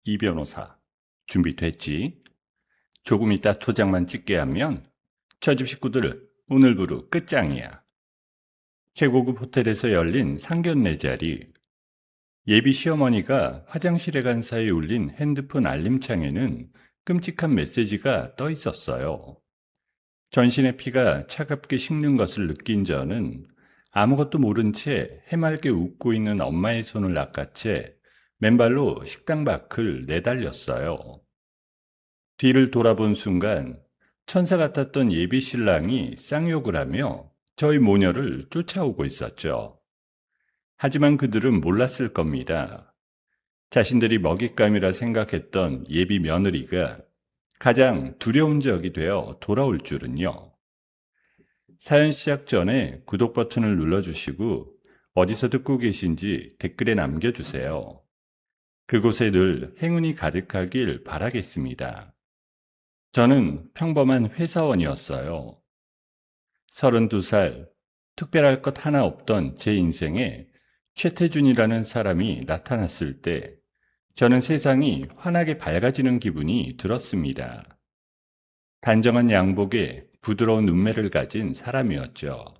이 변호사, 준비됐지? 조금 이따 도장만 찍게 하면 저 집 식구들 오늘부로 끝장이야. 최고급 호텔에서 열린 상견례 자리. 예비 시어머니가 화장실에 간 사이 울린 핸드폰 알림창에는 끔찍한 메시지가 떠 있었어요. 전신의 피가 차갑게 식는 것을 느낀 저는 아무것도 모른 채 해맑게 웃고 있는 엄마의 손을 낚아채 맨발로 식당 밖을 내달렸어요. 뒤를 돌아본 순간 천사 같았던 예비 신랑이 쌍욕을 하며 저희 모녀를 쫓아오고 있었죠. 하지만 그들은 몰랐을 겁니다. 자신들이 먹잇감이라 생각했던 예비 며느리가 가장 두려운 적이 되어 돌아올 줄은요. 사연 시작 전에 구독 버튼을 눌러주시고 어디서 듣고 계신지 댓글에 남겨주세요. 그곳에 늘 행운이 가득하길 바라겠습니다. 저는 평범한 회사원이었어요. 32살, 특별할 것 하나 없던 제 인생에 최태준이라는 사람이 나타났을 때 저는 세상이 환하게 밝아지는 기분이 들었습니다. 단정한 양복에 부드러운 눈매를 가진 사람이었죠.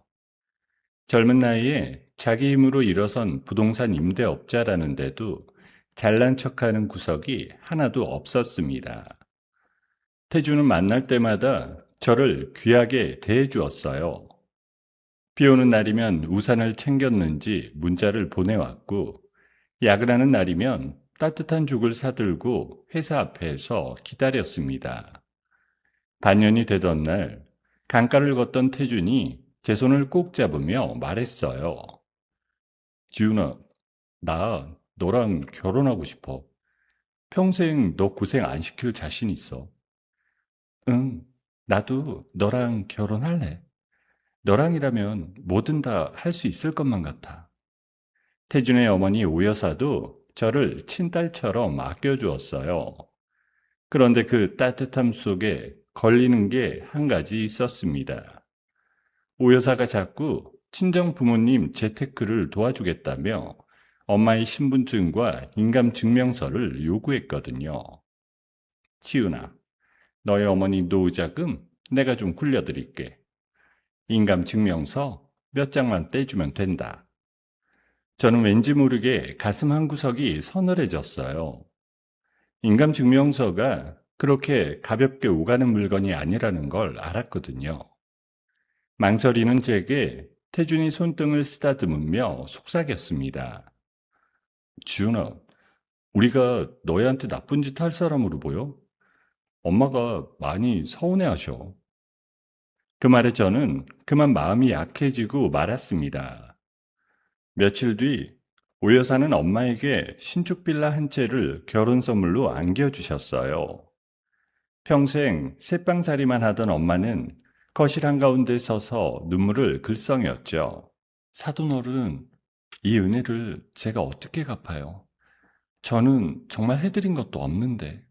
젊은 나이에 자기 힘으로 일어선 부동산 임대업자라는데도 잘난 척하는 구석이 하나도 없었습니다. 태주는 만날 때마다 저를 귀하게 대해주었어요. 비 오는 날이면 우산을 챙겼는지 문자를 보내왔고, 야근하는 날이면 따뜻한 죽을 사들고 회사 앞에서 기다렸습니다. 반년이 되던 날, 강가를 걷던 태준이 제 손을 꼭 잡으며 말했어요. 지훈아, 나 너랑 결혼하고 싶어. 평생 너 고생 안 시킬 자신 있어. 응, 나도 너랑 결혼할래. 너랑이라면 뭐든 다 할 수 있을 것만 같아. 태준의 어머니 오 여사도 저를 친딸처럼 아껴주었어요. 그런데 그 따뜻함 속에 걸리는 게 한 가지 있었습니다. 오 여사가 자꾸 친정 부모님 재테크를 도와주겠다며 엄마의 신분증과 인감증명서를 요구했거든요. 치은아, 너의 어머니 노후자금 내가 좀 굴려드릴게. 인감증명서 몇 장만 떼주면 된다. 저는 왠지 모르게 가슴 한구석이 서늘해졌어요. 인감증명서가 그렇게 가볍게 오가는 물건이 아니라는 걸 알았거든요. 망설이는 제게 태준이 손등을 쓰다듬으며 속삭였습니다. 지훈아, 우리가 너희한테 나쁜 짓 할 사람으로 보여? 엄마가 많이 서운해하셔. 그 말에 저는 그만 마음이 약해지고 말았습니다. 며칠 뒤 오 여사는 엄마에게 신축 빌라 한 채를 결혼 선물로 안겨주셨어요. 평생 새빵살이만 하던 엄마는 거실 한가운데 서서 눈물을 글썽였죠. 사돈어른, 이 은혜를 제가 어떻게 갚아요? 저는 정말 해드린 것도 없는데.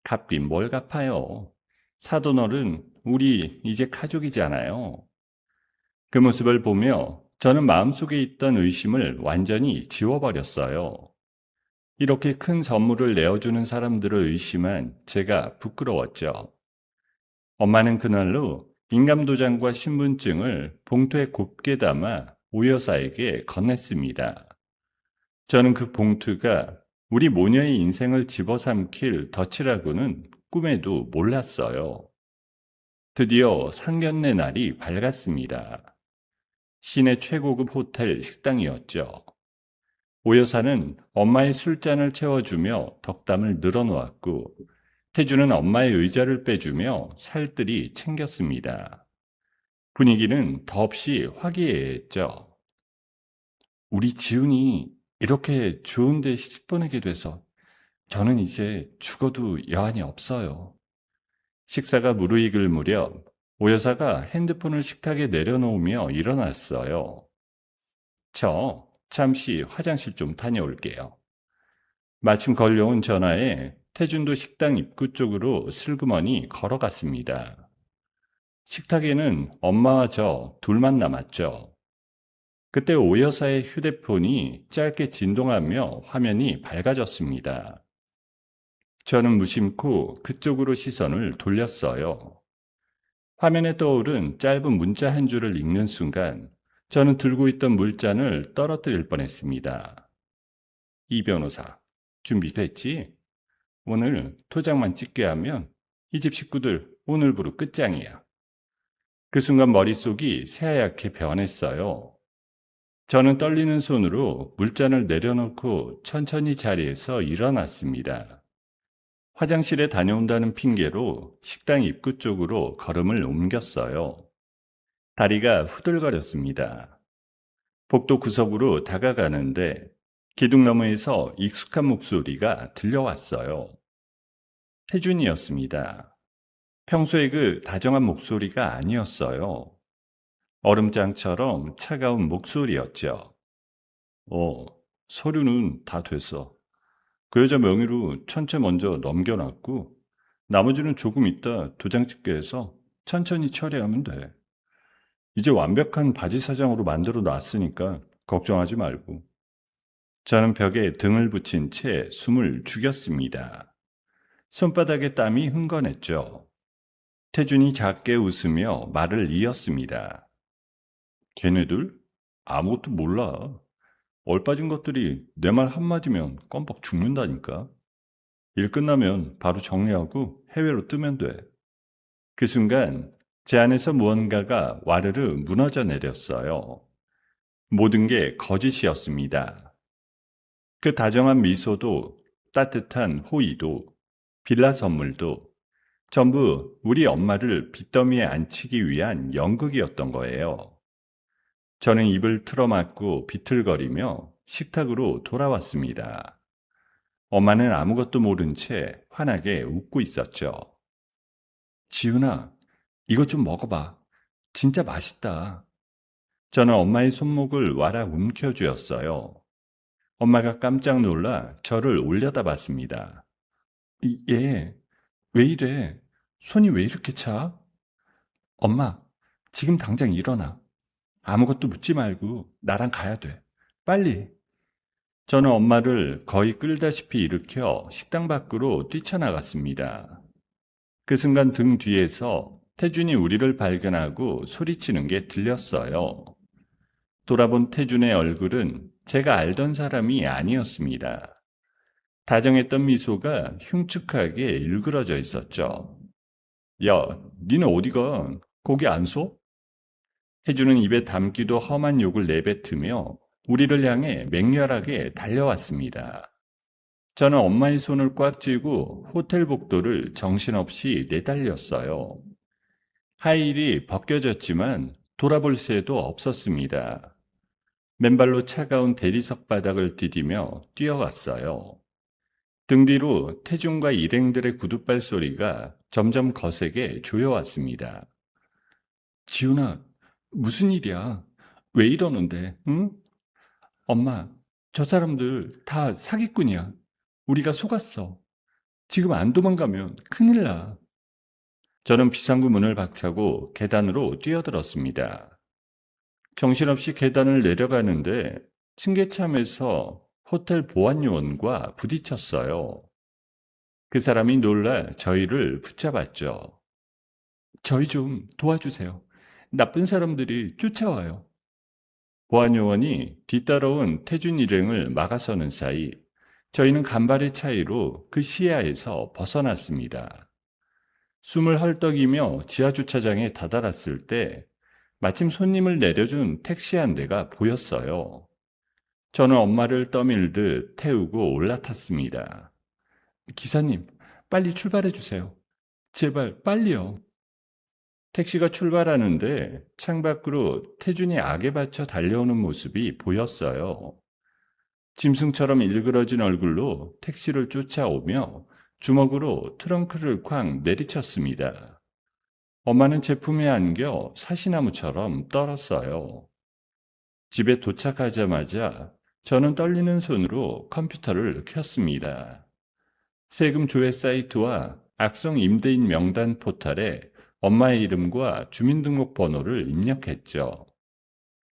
갚긴 뭘 갚아요. 사돈어른, 우리 이제 가족이잖아요. 그 모습을 보며 저는 마음속에 있던 의심을 완전히 지워버렸어요. 이렇게 큰 선물을 내어주는 사람들을 의심한 제가 부끄러웠죠. 엄마는 그날로 인감도장과 신분증을 봉투에 곱게 담아 오 여사에게 건넸습니다. 저는 그 봉투가 우리 모녀의 인생을 집어삼킬 덫이라고는 꿈에도 몰랐어요. 드디어 상견례 날이 밝았습니다. 시내 최고급 호텔 식당이었죠. 오 여사는 엄마의 술잔을 채워주며 덕담을 늘어놓았고 태주는 엄마의 의자를 빼주며 살뜰히 챙겼습니다. 분위기는 더없이 화기애애했죠. 우리 지훈이 이렇게 좋은 데 시집 보내게 돼서 저는 이제 죽어도 여한이 없어요. 식사가 무르익을 무렵 오 여사가 핸드폰을 식탁에 내려놓으며 일어났어요. 저 잠시 화장실 좀 다녀올게요. 마침 걸려온 전화에 태준도 식당 입구 쪽으로 슬그머니 걸어갔습니다. 식탁에는 엄마와 저 둘만 남았죠. 그때 오 여사의 휴대폰이 짧게 진동하며 화면이 밝아졌습니다. 저는 무심코 그쪽으로 시선을 돌렸어요. 화면에 떠오른 짧은 문자 한 줄을 읽는 순간 저는 들고 있던 물잔을 떨어뜨릴 뻔했습니다. 이 변호사, 준비됐지? 오늘 도장만 찍게 하면 이 집 식구들 오늘부로 끝장이야. 그 순간 머릿속이 새하얗게 변했어요. 저는 떨리는 손으로 물잔을 내려놓고 천천히 자리에서 일어났습니다. 화장실에 다녀온다는 핑계로 식당 입구 쪽으로 걸음을 옮겼어요. 다리가 후들거렸습니다. 복도 구석으로 다가가는데 기둥 너머에서 익숙한 목소리가 들려왔어요. 태준이었습니다. 평소에 그 다정한 목소리가 아니었어요. 얼음장처럼 차가운 목소리였죠. 어, 서류는 다 됐어. 그 여자 명의로 천체 먼저 넘겨놨고 나머지는 조금 있다 도장 찍게 해서 천천히 처리하면 돼. 이제 완벽한 바지 사장으로 만들어 놨으니까 걱정하지 말고. 저는 벽에 등을 붙인 채 숨을 죽였습니다. 손바닥에 땀이 흥건했죠. 태준이 작게 웃으며 말을 이었습니다. 걔네들? 아무것도 몰라. 얼빠진 것들이 내 말 한마디면 껌뻑 죽는다니까. 일 끝나면 바로 정리하고 해외로 뜨면 돼. 그 순간 제 안에서 무언가가 와르르 무너져 내렸어요. 모든 게 거짓이었습니다. 그 다정한 미소도 따뜻한 호의도 빌라 선물도 전부 우리 엄마를 빚더미에 앉히기 위한 연극이었던 거예요. 저는 입을 틀어막고 비틀거리며 식탁으로 돌아왔습니다. 엄마는 아무것도 모른 채 환하게 웃고 있었죠. 지훈아, 이것 좀 먹어봐. 진짜 맛있다. 저는 엄마의 손목을 와락 움켜쥐었어요. 엄마가 깜짝 놀라 저를 올려다봤습니다. 얘, 왜 이래? 손이 왜 이렇게 차? 엄마, 지금 당장 일어나. 아무것도 묻지 말고 나랑 가야 돼. 빨리. 저는 엄마를 거의 끌다시피 일으켜 식당 밖으로 뛰쳐나갔습니다. 그 순간 등 뒤에서 태준이 우리를 발견하고 소리치는 게 들렸어요. 돌아본 태준의 얼굴은 제가 알던 사람이 아니었습니다. 다정했던 미소가 흉측하게 일그러져 있었죠. 야, 니네 어디가? 거기 안 서? 태준은 입에 담기도 험한 욕을 내뱉으며 우리를 향해 맹렬하게 달려왔습니다. 저는 엄마의 손을 꽉 쥐고 호텔 복도를 정신없이 내달렸어요. 하이힐이 벗겨졌지만 돌아볼 새도 없었습니다. 맨발로 차가운 대리석 바닥을 디디며 뛰어갔어요. 등 뒤로 태준과 일행들의 구둣발 소리가 점점 거세게 조여왔습니다. 지훈아, 무슨 일이야? 왜 이러는데, 응? 엄마, 저 사람들 다 사기꾼이야. 우리가 속았어. 지금 안 도망가면 큰일 나. 저는 비상구 문을 박차고 계단으로 뛰어들었습니다. 정신없이 계단을 내려가는데 층계참에서 호텔 보안요원과 부딪혔어요. 그 사람이 놀라 저희를 붙잡았죠. 저희 좀 도와주세요. 나쁜 사람들이 쫓아와요. 보안요원이 뒤따라온 태준 일행을 막아서는 사이 저희는 간발의 차이로 그 시야에서 벗어났습니다. 숨을 헐떡이며 지하주차장에 다다랐을 때 마침 손님을 내려준 택시 한 대가 보였어요. 저는 엄마를 떠밀듯 태우고 올라탔습니다. 기사님, 빨리 출발해 주세요. 제발 빨리요. 택시가 출발하는데 창밖으로 태준이 악에 받쳐 달려오는 모습이 보였어요. 짐승처럼 일그러진 얼굴로 택시를 쫓아오며 주먹으로 트렁크를 쾅 내리쳤습니다. 엄마는 제품에 안겨 사시나무처럼 떨었어요. 집에 도착하자마자 저는 떨리는 손으로 컴퓨터를 켰습니다. 세금 조회 사이트와 악성 임대인 명단 포탈에 엄마의 이름과 주민등록번호를 입력했죠.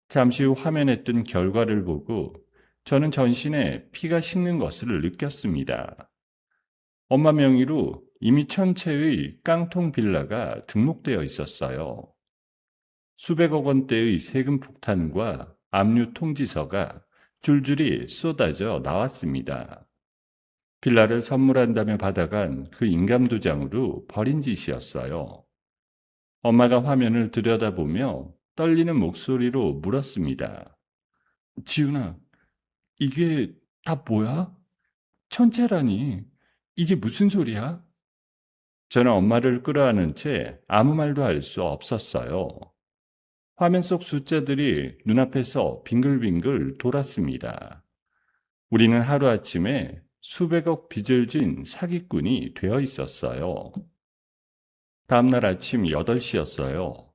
잠시 후 화면에 뜬 결과를 보고 저는 전신에 피가 식는 것을 느꼈습니다. 엄마 명의로 이미 천채의 깡통 빌라가 등록되어 있었어요. 수백억 원대의 세금 폭탄과 압류 통지서가 줄줄이 쏟아져 나왔습니다. 빌라를 선물한다며 받아간 그 인감도장으로 버린 짓이었어요. 엄마가 화면을 들여다보며 떨리는 목소리로 물었습니다. 지훈아, 이게 다 뭐야? 천재라니. 이게 무슨 소리야? 저는 엄마를 끌어안은 채 아무 말도 할 수 없었어요. 화면 속 숫자들이 눈앞에서 빙글빙글 돌았습니다. 우리는 하루아침에 수백억 빚을 진 사기꾼이 되어 있었어요. 다음날 아침 8시였어요.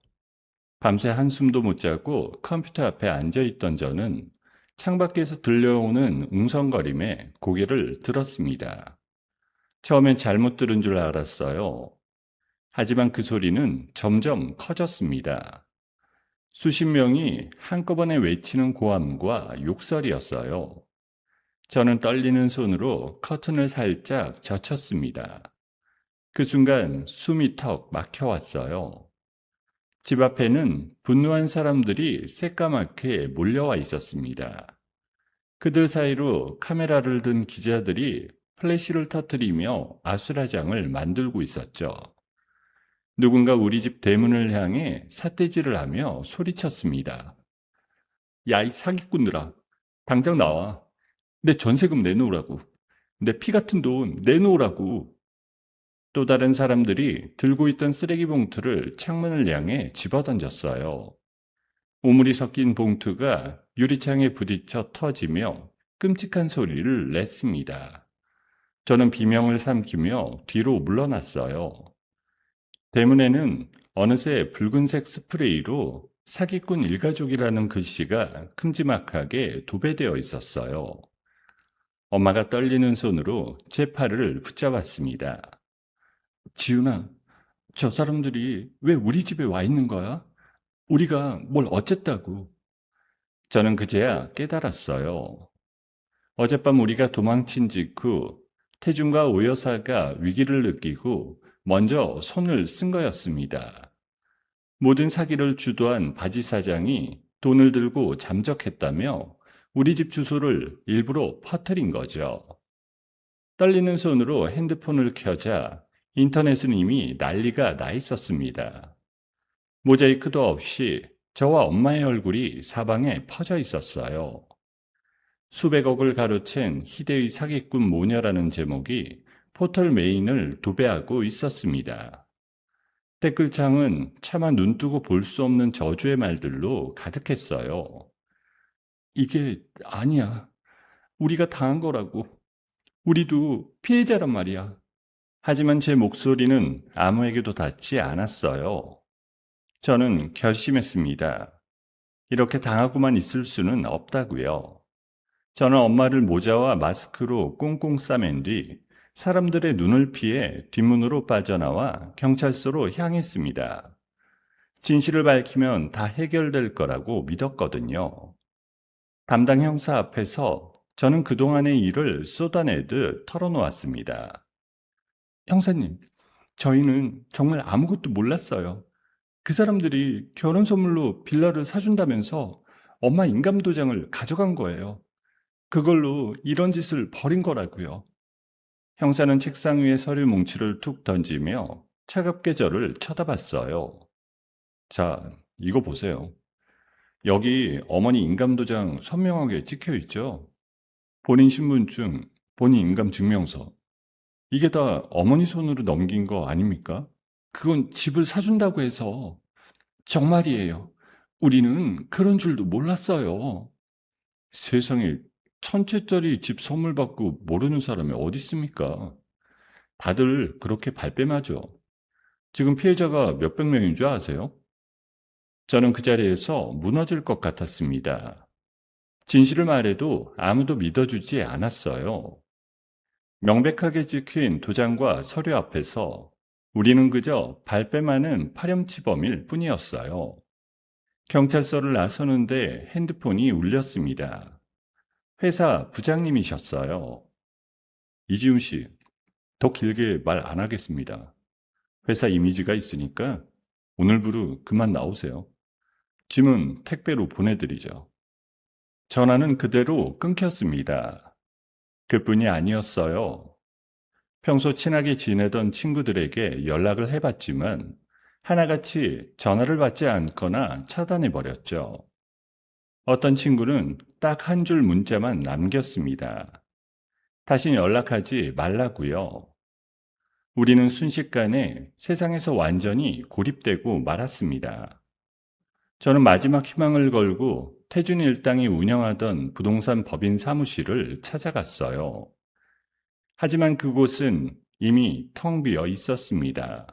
밤새 한숨도 못 자고 컴퓨터 앞에 앉아 있던 저는 창밖에서 들려오는 웅성거림에 고개를 들었습니다. 처음엔 잘못 들은 줄 알았어요. 하지만 그 소리는 점점 커졌습니다. 수십 명이 한꺼번에 외치는 고함과 욕설이었어요. 저는 떨리는 손으로 커튼을 살짝 젖혔습니다. 그 순간 숨이 턱 막혀왔어요. 집 앞에는 분노한 사람들이 새까맣게 몰려와 있었습니다. 그들 사이로 카메라를 든 기자들이 플래시를 터뜨리며 아수라장을 만들고 있었죠. 누군가 우리 집 대문을 향해 삿대질을 하며 소리쳤습니다. 야, 이 사기꾼들아, 당장 나와. 내 전세금 내놓으라고. 내 피 같은 돈 내놓으라고. 또 다른 사람들이 들고 있던 쓰레기 봉투를 창문을 향해 집어던졌어요. 오물이 섞인 봉투가 유리창에 부딪혀 터지며 끔찍한 소리를 냈습니다. 저는 비명을 삼키며 뒤로 물러났어요. 대문에는 어느새 붉은색 스프레이로 사기꾼 일가족이라는 글씨가 큼지막하게 도배되어 있었어요. 엄마가 떨리는 손으로 제 팔을 붙잡았습니다. 지훈아, 저 사람들이 왜 우리 집에 와 있는 거야? 우리가 뭘 어쨌다고? 저는 그제야 깨달았어요. 어젯밤 우리가 도망친 직후 태중과 오 여사가 위기를 느끼고 먼저 손을 쓴 거였습니다. 모든 사기를 주도한 바지 사장이 돈을 들고 잠적했다며 우리 집 주소를 일부러 퍼뜨린 거죠. 떨리는 손으로 핸드폰을 켜자 인터넷은 이미 난리가 나 있었습니다. 모자이크도 없이 저와 엄마의 얼굴이 사방에 퍼져 있었어요. 수백억을 가로챈 희대의 사기꾼 모녀라는 제목이 포털 메인을 도배하고 있었습니다. 댓글창은 차마 눈뜨고 볼 수 없는 저주의 말들로 가득했어요. 이게 아니야. 우리가 당한 거라고. 우리도 피해자란 말이야. 하지만 제 목소리는 아무에게도 닿지 않았어요. 저는 결심했습니다. 이렇게 당하고만 있을 수는 없다고요. 저는 엄마를 모자와 마스크로 꽁꽁 싸맨 뒤 사람들의 눈을 피해 뒷문으로 빠져나와 경찰서로 향했습니다. 진실을 밝히면 다 해결될 거라고 믿었거든요. 담당 형사 앞에서 저는 그동안의 일을 쏟아내듯 털어놓았습니다. 형사님, 저희는 정말 아무것도 몰랐어요. 그 사람들이 결혼 선물로 빌라를 사준다면서 엄마 인감도장을 가져간 거예요. 그걸로 이런 짓을 벌인 거라고요. 형사는 책상 위에 서류 뭉치를 툭 던지며 차갑게 저를 쳐다봤어요. 자, 이거 보세요. 여기 어머니 인감도장 선명하게 찍혀 있죠? 본인 신분증, 본인 인감증명서. 이게 다 어머니 손으로 넘긴 거 아닙니까? 그건 집을 사준다고 해서 정말이에요. 우리는 그런 줄도 몰랐어요. 세상에 천채짜리 집 선물 받고 모르는 사람이 어디 있습니까? 다들 그렇게 발뺌하죠. 지금 피해자가 몇백 명인 줄 아세요? 저는 그 자리에서 무너질 것 같았습니다. 진실을 말해도 아무도 믿어주지 않았어요. 명백하게 찍힌 도장과 서류 앞에서 우리는 그저 발뺌하는 파렴치범일 뿐이었어요. 경찰서를 나서는데 핸드폰이 울렸습니다. 회사 부장님이셨어요. 이지훈 씨, 더 길게 말 안 하겠습니다. 회사 이미지가 있으니까 오늘부로 그만 나오세요. 짐은 택배로 보내드리죠. 전화는 그대로 끊겼습니다. 그뿐이 아니었어요. 평소 친하게 지내던 친구들에게 연락을 해봤지만 하나같이 전화를 받지 않거나 차단해버렸죠. 어떤 친구는 딱 한 줄 문자만 남겼습니다. 다시 연락하지 말라고요. 우리는 순식간에 세상에서 완전히 고립되고 말았습니다. 저는 마지막 희망을 걸고 태준 일당이 운영하던 부동산 법인 사무실을 찾아갔어요. 하지만 그곳은 이미 텅 비어 있었습니다.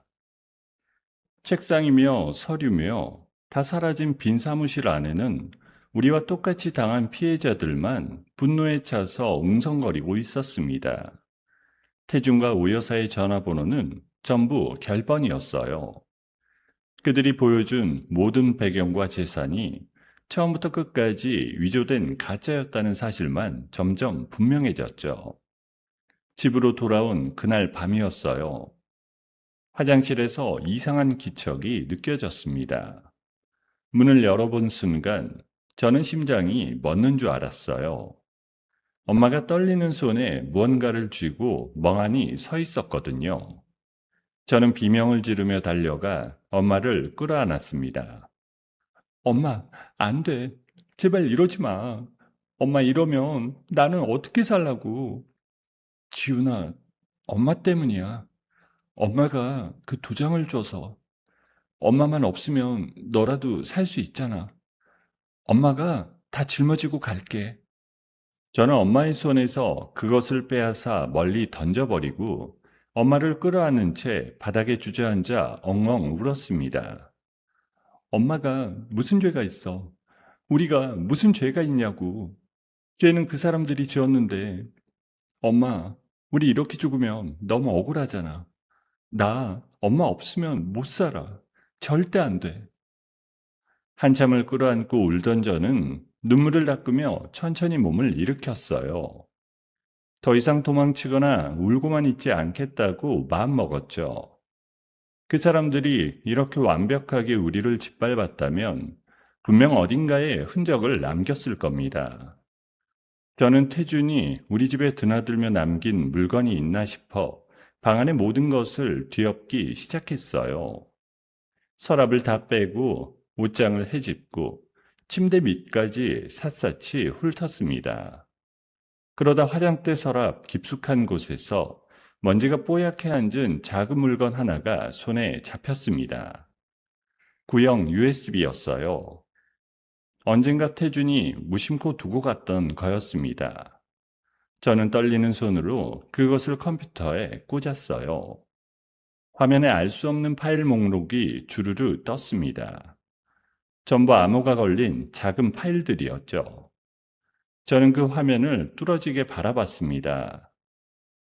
책상이며 서류며 다 사라진 빈 사무실 안에는 우리와 똑같이 당한 피해자들만 분노에 차서 웅성거리고 있었습니다. 태준과 오 여사의 전화번호는 전부 결번이었어요. 그들이 보여준 모든 배경과 재산이 처음부터 끝까지 위조된 가짜였다는 사실만 점점 분명해졌죠. 집으로 돌아온 그날 밤이었어요. 화장실에서 이상한 기척이 느껴졌습니다. 문을 열어본 순간 저는 심장이 멎는 줄 알았어요. 엄마가 떨리는 손에 무언가를 쥐고 멍하니 서 있었거든요. 저는 비명을 지르며 달려가 엄마를 끌어안았습니다. 엄마, 안 돼. 제발 이러지 마. 엄마 이러면 나는 어떻게 살라고. 지훈아, 엄마 때문이야. 엄마가 그 도장을 줘서. 엄마만 없으면 너라도 살 수 있잖아. 엄마가 다 짊어지고 갈게. 저는 엄마의 손에서 그것을 빼앗아 멀리 던져버리고 엄마를 끌어안은 채 바닥에 주저앉아 엉엉 울었습니다. 엄마가 무슨 죄가 있어? 우리가 무슨 죄가 있냐고. 죄는 그 사람들이 지었는데. 엄마, 우리 이렇게 죽으면 너무 억울하잖아. 나 엄마 없으면 못 살아. 절대 안 돼. 한참을 끌어안고 울던 저는 눈물을 닦으며 천천히 몸을 일으켰어요. 더 이상 도망치거나 울고만 있지 않겠다고 마음먹었죠. 그 사람들이 이렇게 완벽하게 우리를 짓밟았다면 분명 어딘가에 흔적을 남겼을 겁니다. 저는 태준이 우리 집에 드나들며 남긴 물건이 있나 싶어 방 안의 모든 것을 뒤엎기 시작했어요. 서랍을 다 빼고 옷장을 헤집고 침대 밑까지 샅샅이 훑었습니다. 그러다 화장대 서랍 깊숙한 곳에서 먼지가 뽀얗게 앉은 작은 물건 하나가 손에 잡혔습니다. 구형 USB였어요. 언젠가 태준이 무심코 두고 갔던 거였습니다. 저는 떨리는 손으로 그것을 컴퓨터에 꽂았어요. 화면에 알 수 없는 파일 목록이 주르르 떴습니다. 전부 암호가 걸린 작은 파일들이었죠. 저는 그 화면을 뚫어지게 바라봤습니다.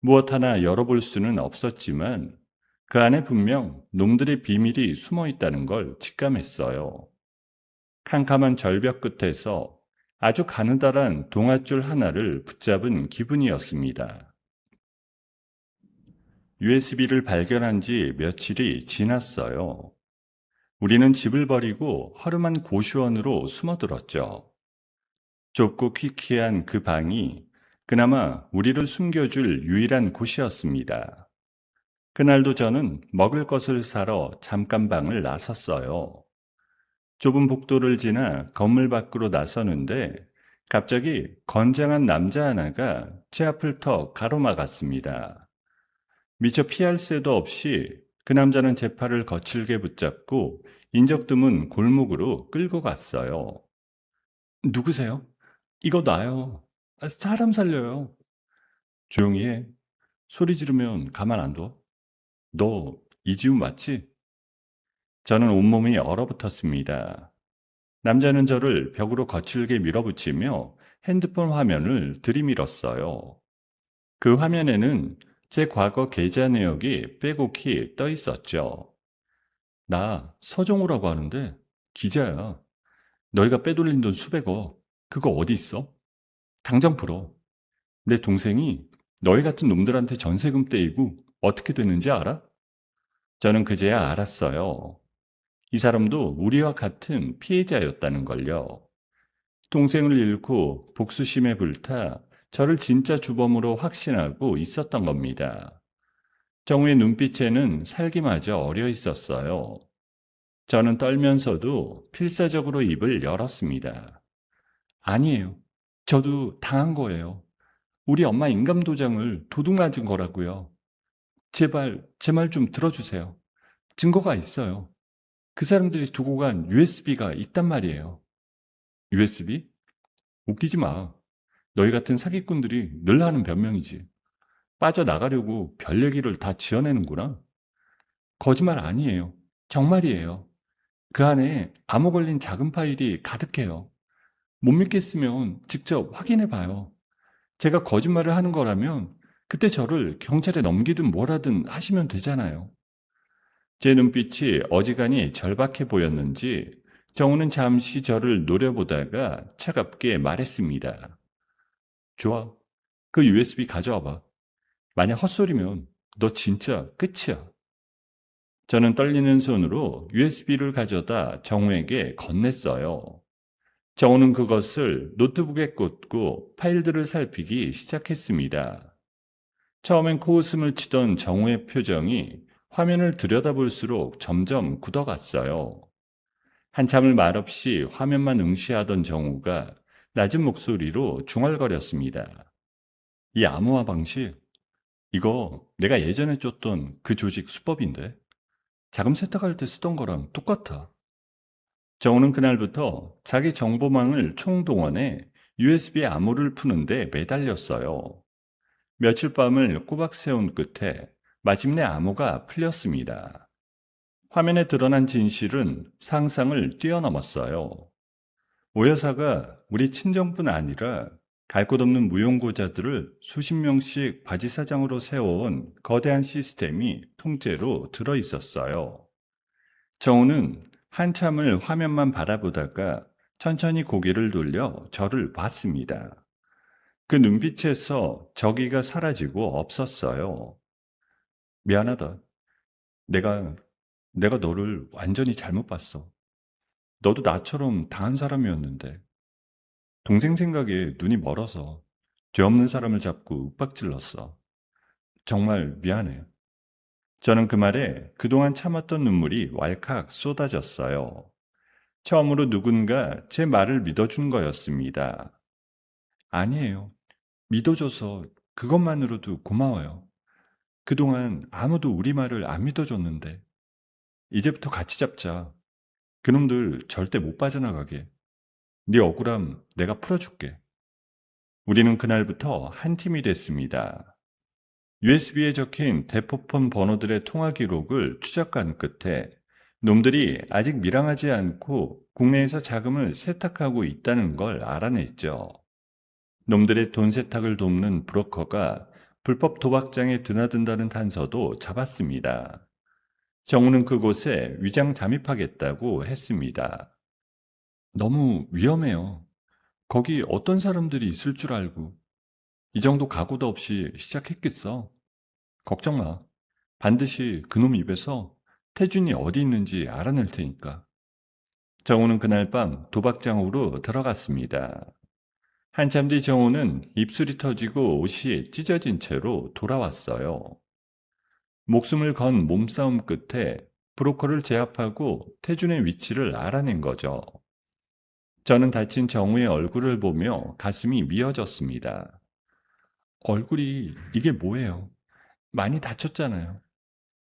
무엇 하나 열어볼 수는 없었지만 그 안에 분명 놈들의 비밀이 숨어 있다는 걸 직감했어요. 캄캄한 절벽 끝에서 아주 가느다란 동아줄 하나를 붙잡은 기분이었습니다. USB를 발견한 지 며칠이 지났어요. 우리는 집을 버리고 허름한 고시원으로 숨어들었죠. 좁고 퀴퀴한 그 방이 그나마 우리를 숨겨줄 유일한 곳이었습니다. 그날도 저는 먹을 것을 사러 잠깐 방을 나섰어요. 좁은 복도를 지나 건물 밖으로 나서는데 갑자기 건장한 남자 하나가 제 앞을 턱 가로막았습니다. 미처 피할 새도 없이 그 남자는 제 팔을 거칠게 붙잡고 인적 드문 골목으로 끌고 갔어요. 누구세요? 이거 나요. 사람 살려요. 조용히 해. 소리 지르면 가만 안 둬. 너 이지훈 맞지? 저는 온몸이 얼어붙었습니다. 남자는 저를 벽으로 거칠게 밀어붙이며 핸드폰 화면을 들이밀었어요. 그 화면에는 제 과거 계좌 내역이 빼곡히 떠 있었죠. 나 서정우라고 하는데 기자야. 너희가 빼돌린 돈 수백억. 그거 어디 있어? 당장 풀어. 내 동생이 너희 같은 놈들한테 전세금 떼이고 어떻게 됐는지 알아? 저는 그제야 알았어요. 이 사람도 우리와 같은 피해자였다는 걸요. 동생을 잃고 복수심에 불타 저를 진짜 주범으로 확신하고 있었던 겁니다. 정우의 눈빛에는 살기마저 어려 있었어요. 저는 떨면서도 필사적으로 입을 열었습니다. 아니에요. 저도 당한 거예요. 우리 엄마 인감도장을 도둑 맞은 거라고요. 제발 제 말 좀 들어주세요. 증거가 있어요. 그 사람들이 두고 간 USB가 있단 말이에요. USB? 웃기지 마. 너희 같은 사기꾼들이 늘 하는 변명이지. 빠져나가려고 별 얘기를 다 지어내는구나. 거짓말 아니에요. 정말이에요. 그 안에 암호 걸린 작은 파일이 가득해요. 못 믿겠으면 직접 확인해 봐요. 제가 거짓말을 하는 거라면 그때 저를 경찰에 넘기든 뭐라든 하시면 되잖아요. 제 눈빛이 어지간히 절박해 보였는지 정우는 잠시 저를 노려보다가 차갑게 말했습니다. 좋아. 그 USB 가져와 봐. 만약 헛소리면 너 진짜 끝이야. 저는 떨리는 손으로 USB를 가져다 정우에게 건넸어요. 정우는 그것을 노트북에 꽂고 파일들을 살피기 시작했습니다. 처음엔 코웃음을 치던 정우의 표정이 화면을 들여다볼수록 점점 굳어갔어요. 한참을 말없이 화면만 응시하던 정우가 낮은 목소리로 중얼거렸습니다. 이 암호화 방식, 이거 내가 예전에 쫓던 그 조직 수법인데 자금 세탁할 때 쓰던 거랑 똑같아. 정우는 그날부터 자기 정보망을 총동원해 USB 암호를 푸는데 매달렸어요. 며칠 밤을 꼬박 세운 끝에 마침내 암호가 풀렸습니다. 화면에 드러난 진실은 상상을 뛰어넘었어요. 오 여사가 우리 친정뿐 아니라 갈 곳 없는 무용고자들을 수십 명씩 바지사장으로 세워온 거대한 시스템이 통째로 들어 있었어요. 정우는 한참을 화면만 바라보다가 천천히 고개를 돌려 저를 봤습니다. 그 눈빛에서 저기가 사라지고 없었어요. 미안하다. 내가, 내가 너를 완전히 잘못 봤어. 너도 나처럼 당한 사람이었는데. 동생 생각에 눈이 멀어서 죄 없는 사람을 잡고 윽박질렀어. 정말 미안해. 저는 그 말에 그동안 참았던 눈물이 왈칵 쏟아졌어요. 처음으로 누군가 제 말을 믿어준 거였습니다. 아니에요. 믿어줘서 그것만으로도 고마워요. 그동안 아무도 우리 말을 안 믿어줬는데. 이제부터 같이 잡자. 그놈들 절대 못 빠져나가게. 네 억울함 내가 풀어줄게. 우리는 그날부터 한 팀이 됐습니다. USB에 적힌 대포폰 번호들의 통화 기록을 추적한 끝에 놈들이 아직 밀항하지 않고 국내에서 자금을 세탁하고 있다는 걸 알아냈죠. 놈들의 돈 세탁을 돕는 브로커가 불법 도박장에 드나든다는 단서도 잡았습니다. 정우는 그곳에 위장 잠입하겠다고 했습니다. 너무 위험해요. 거기 어떤 사람들이 있을 줄 알고 이 정도 각오도 없이 시작했겠어. 걱정 마. 반드시 그놈 입에서 태준이 어디 있는지 알아낼 테니까. 정우는 그날 밤 도박장으로 들어갔습니다. 한참 뒤 정우는 입술이 터지고 옷이 찢어진 채로 돌아왔어요. 목숨을 건 몸싸움 끝에 브로커를 제압하고 태준의 위치를 알아낸 거죠. 저는 다친 정우의 얼굴을 보며 가슴이 미어졌습니다. 얼굴이 이게 뭐예요? 많이 다쳤잖아요.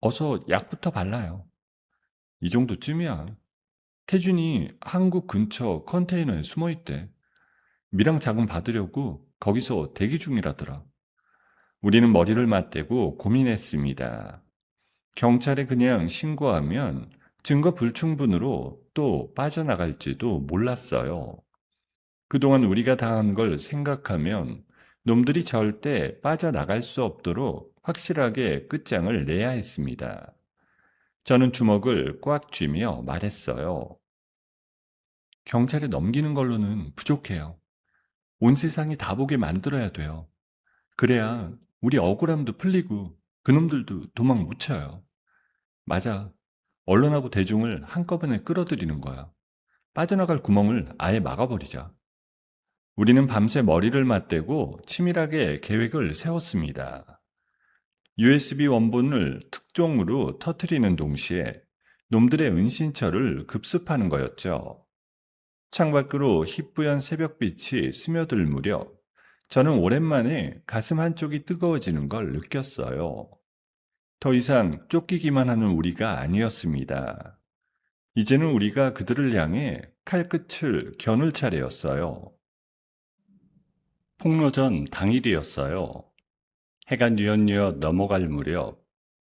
어서 약부터 발라요. 이 정도쯤이야. 태준이 한국 근처 컨테이너에 숨어 있대. 미랑 자금 받으려고 거기서 대기 중이라더라. 우리는 머리를 맞대고 고민했습니다. 경찰에 그냥 신고하면 증거 불충분으로 또 빠져나갈지도 몰랐어요. 그동안 우리가 당한 걸 생각하면 놈들이 절대 빠져나갈 수 없도록 확실하게 끝장을 내야 했습니다. 저는 주먹을 꽉 쥐며 말했어요. 경찰에 넘기는 걸로는 부족해요. 온 세상이 다 보게 만들어야 돼요. 그래야 우리 억울함도 풀리고 그놈들도 도망 못 쳐요. 맞아. 언론하고 대중을 한꺼번에 끌어들이는 거야. 빠져나갈 구멍을 아예 막아버리자. 우리는 밤새 머리를 맞대고 치밀하게 계획을 세웠습니다. USB 원본을 특종으로 터트리는 동시에 놈들의 은신처를 급습하는 거였죠. 창밖으로 희뿌연 새벽빛이 스며들 무렵 저는 오랜만에 가슴 한쪽이 뜨거워지는 걸 느꼈어요. 더 이상 쫓기기만 하는 우리가 아니었습니다. 이제는 우리가 그들을 향해 칼끝을 겨눌 차례였어요. 폭로전 당일이었어요. 해가 뉘엿뉘엿 넘어갈 무렵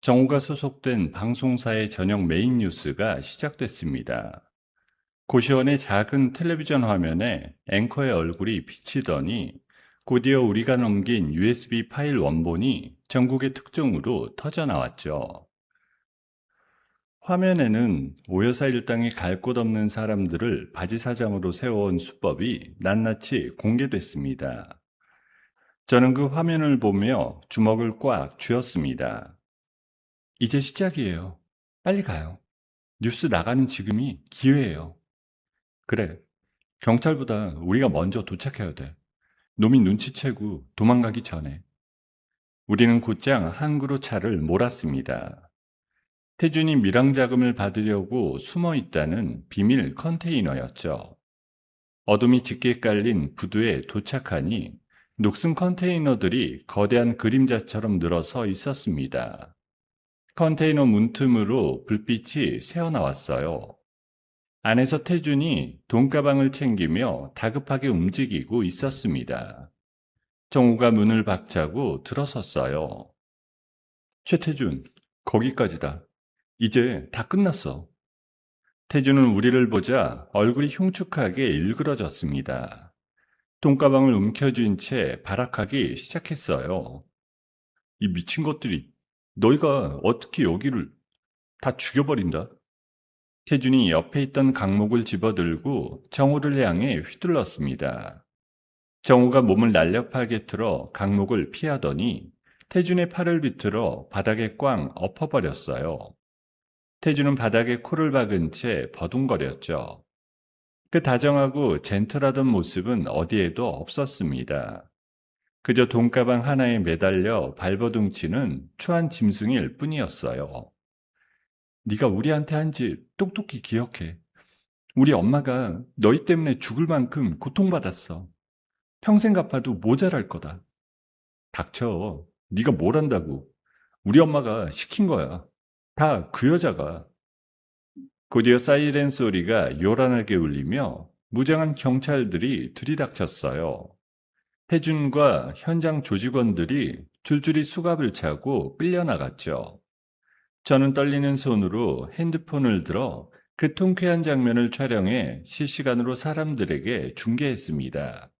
정우가 소속된 방송사의 저녁 메인 뉴스가 시작됐습니다. 고시원의 작은 텔레비전 화면에 앵커의 얼굴이 비치더니 곧이어 우리가 넘긴 USB 파일 원본이 전국의 특종으로 터져 나왔죠. 화면에는 오여사 일당이 갈 곳 없는 사람들을 바지사장으로 세워온 수법이 낱낱이 공개됐습니다. 저는 그 화면을 보며 주먹을 꽉 쥐었습니다. 이제 시작이에요. 빨리 가요. 뉴스 나가는 지금이 기회예요. 그래, 경찰보다 우리가 먼저 도착해야 돼. 놈이 눈치채고 도망가기 전에. 우리는 곧장 항구로 차를 몰았습니다. 태준이 밀항자금을 받으려고 숨어 있다는 비밀 컨테이너였죠. 어둠이 짙게 깔린 부두에 도착하니 녹슨 컨테이너들이 거대한 그림자처럼 늘어서 있었습니다. 컨테이너 문틈으로 불빛이 새어나왔어요. 안에서 태준이 돈가방을 챙기며 다급하게 움직이고 있었습니다. 정우가 문을 박차고 들어섰어요. 최태준, 거기까지다. 이제 다 끝났어. 태준은 우리를 보자 얼굴이 흉측하게 일그러졌습니다. 돈가방을 움켜쥔 채 발악하기 시작했어요. 이 미친 것들이 너희가 어떻게 여기를 다 죽여버린다. 태준이 옆에 있던 강목을 집어들고 정우를 향해 휘둘렀습니다. 정우가 몸을 날렵하게 틀어 강목을 피하더니 태준의 팔을 비틀어 바닥에 꽝 엎어버렸어요. 태준은 바닥에 코를 박은 채 버둥거렸죠. 그 다정하고 젠틀하던 모습은 어디에도 없었습니다. 그저 돈가방 하나에 매달려 발버둥치는 추한 짐승일 뿐이었어요. 네가 우리한테 한 짓 똑똑히 기억해. 우리 엄마가 너희 때문에 죽을 만큼 고통받았어. 평생 갚아도 모자랄 거다. 닥쳐. 네가 뭘 한다고. 우리 엄마가 시킨 거야. 다 그 여자가. 곧이어 사이렌 소리가 요란하게 울리며 무장한 경찰들이 들이닥쳤어요. 태준과 현장 조직원들이 줄줄이 수갑을 차고 끌려나갔죠. 저는 떨리는 손으로 핸드폰을 들어 그 통쾌한 장면을 촬영해 실시간으로 사람들에게 중계했습니다.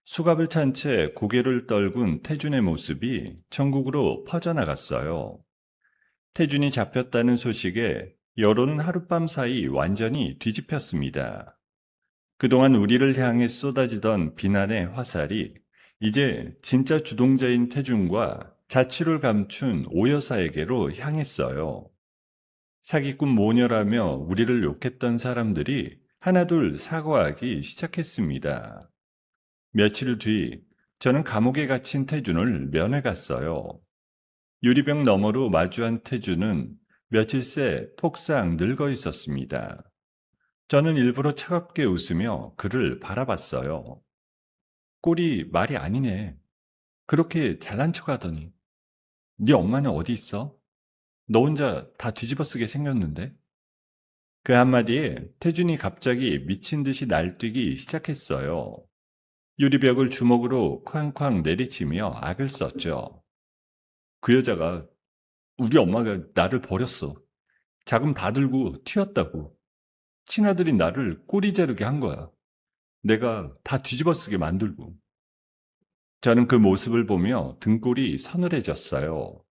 수갑을 찬 채 고개를 떨군 태준의 모습이 전국으로 퍼져나갔어요. 태준이 잡혔다는 소식에 여론은 하룻밤 사이 완전히 뒤집혔습니다. 그동안 우리를 향해 쏟아지던 비난의 화살이 이제 진짜 주동자인 태준과 자취를 감춘 오여사에게로 향했어요. 사기꾼 모녀라며 우리를 욕했던 사람들이 하나둘 사과하기 시작했습니다. 며칠 뒤 저는 감옥에 갇힌 태준을 면회 갔어요. 유리병 너머로 마주한 태준은 며칠 새 폭삭 늙어 있었습니다. 저는 일부러 차갑게 웃으며 그를 바라봤어요. 꼴이 말이 아니네. 그렇게 잘난 척하더니. 네 엄마는 어디 있어? 너 혼자 다 뒤집어쓰게 생겼는데? 그 한마디에 태준이 갑자기 미친 듯이 날뛰기 시작했어요. 유리벽을 주먹으로 쾅쾅 내리치며 악을 썼죠. 그 여자가 우리 엄마가 나를 버렸어. 자금 다 들고 튀었다고. 친아들이 나를 꼬리 자르게 한 거야. 내가 다 뒤집어쓰게 만들고. 저는 그 모습을 보며 등골이 서늘해졌어요.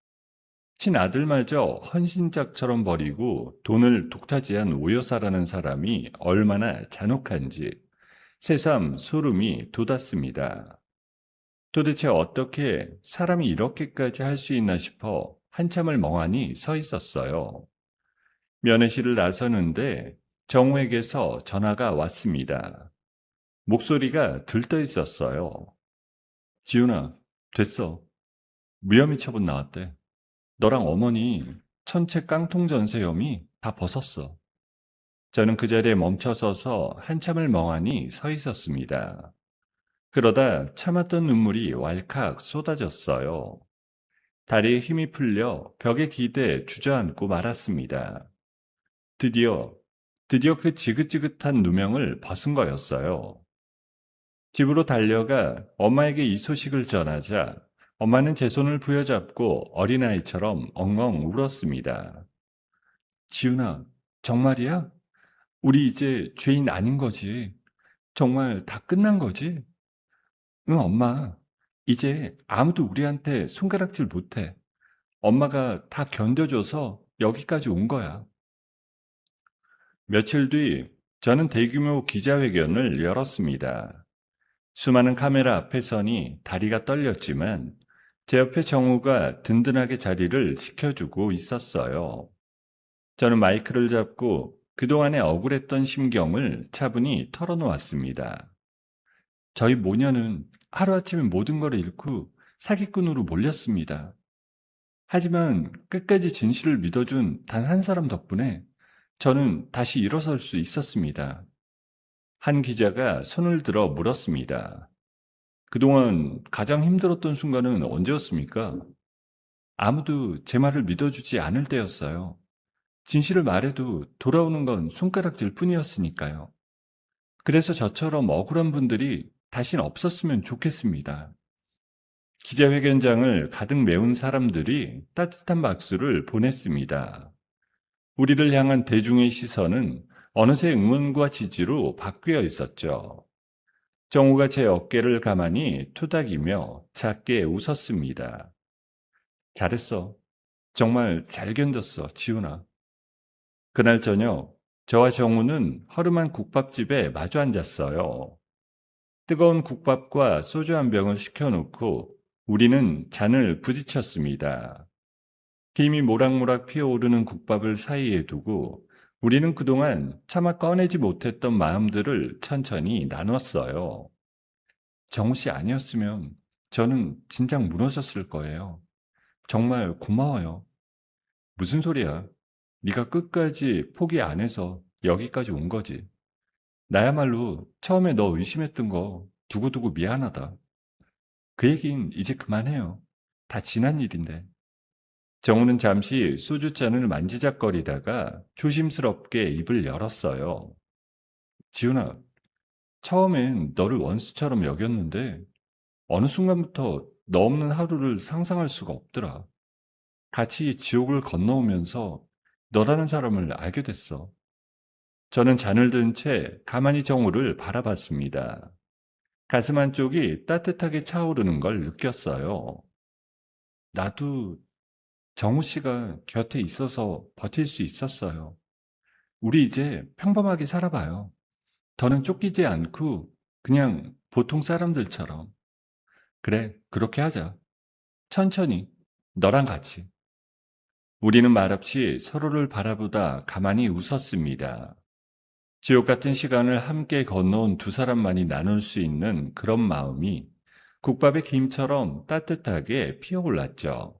친아들마저 헌신짝처럼 버리고 돈을 독차지한 오여사라는 사람이 얼마나 잔혹한지 새삼 소름이 돋았습니다. 도대체 어떻게 사람이 이렇게까지 할 수 있나 싶어 한참을 멍하니 서 있었어요. 면회실을 나서는데 정우에게서 전화가 왔습니다. 목소리가 들떠 있었어요. 지훈아, 됐어. 무혐의 처분 나왔대. 너랑 어머니 천체 깡통 전세 혐의 다 벗었어. 저는 그 자리에 멈춰서서 한참을 멍하니 서 있었습니다. 그러다 참았던 눈물이 왈칵 쏟아졌어요. 다리에 힘이 풀려 벽에 기대 주저앉고 말았습니다. 드디어 그 지긋지긋한 누명을 벗은 거였어요. 집으로 달려가 엄마에게 이 소식을 전하자 엄마는 제 손을 부여잡고 어린아이처럼 엉엉 울었습니다. 지훈아, 정말이야? 우리 이제 죄인 아닌 거지? 정말 다 끝난 거지? 응, 엄마. 이제 아무도 우리한테 손가락질 못해. 엄마가 다 견뎌줘서 여기까지 온 거야. 며칠 뒤 저는 대규모 기자회견을 열었습니다. 수많은 카메라 앞에 서니 다리가 떨렸지만 제 옆에 정우가 든든하게 자리를 지켜주고 있었어요. 저는 마이크를 잡고 그동안의 억울했던 심경을 차분히 털어놓았습니다. 저희 모녀는 하루아침에 모든 걸 잃고 사기꾼으로 몰렸습니다. 하지만 끝까지 진실을 믿어준 단 한 사람 덕분에 저는 다시 일어설 수 있었습니다. 한 기자가 손을 들어 물었습니다. 그동안 가장 힘들었던 순간은 언제였습니까? 아무도 제 말을 믿어주지 않을 때였어요. 진실을 말해도 돌아오는 건 손가락질 뿐이었으니까요. 그래서 저처럼 억울한 분들이 다신 없었으면 좋겠습니다. 기자회견장을 가득 메운 사람들이 따뜻한 박수를 보냈습니다. 우리를 향한 대중의 시선은 어느새 응원과 지지로 바뀌어 있었죠. 정우가 제 어깨를 가만히 토닥이며 작게 웃었습니다. 잘했어. 정말 잘 견뎠어, 지훈아. 그날 저녁, 저와 정우는 허름한 국밥집에 마주 앉았어요. 뜨거운 국밥과 소주 한 병을 시켜놓고 우리는 잔을 부딪혔습니다. 김이 모락모락 피어오르는 국밥을 사이에 두고 우리는 그동안 차마 꺼내지 못했던 마음들을 천천히 나눴어요. 정우 씨 아니었으면 저는 진작 무너졌을 거예요. 정말 고마워요. 무슨 소리야? 네가 끝까지 포기 안 해서 여기까지 온 거지. 나야말로 처음에 너 의심했던 거 두고두고 미안하다. 그 얘긴 이제 그만해요. 다 지난 일인데. 정우는 잠시 소주잔을 만지작거리다가 조심스럽게 입을 열었어요. 지훈아, 처음엔 너를 원수처럼 여겼는데 어느 순간부터 너 없는 하루를 상상할 수가 없더라. 같이 지옥을 건너오면서 너라는 사람을 알게 됐어. 저는 잔을 든 채 가만히 정우를 바라봤습니다. 가슴 한쪽이 따뜻하게 차오르는 걸 느꼈어요. 나도 정우 씨가 곁에 있어서 버틸 수 있었어요. 우리 이제 평범하게 살아봐요. 더는 쫓기지 않고 그냥 보통 사람들처럼. 그래, 그렇게 하자. 천천히, 너랑 같이. 우리는 말없이 서로를 바라보다 가만히 웃었습니다. 지옥 같은 시간을 함께 건너온 두 사람만이 나눌 수 있는 그런 마음이 국밥의 김처럼 따뜻하게 피어올랐죠.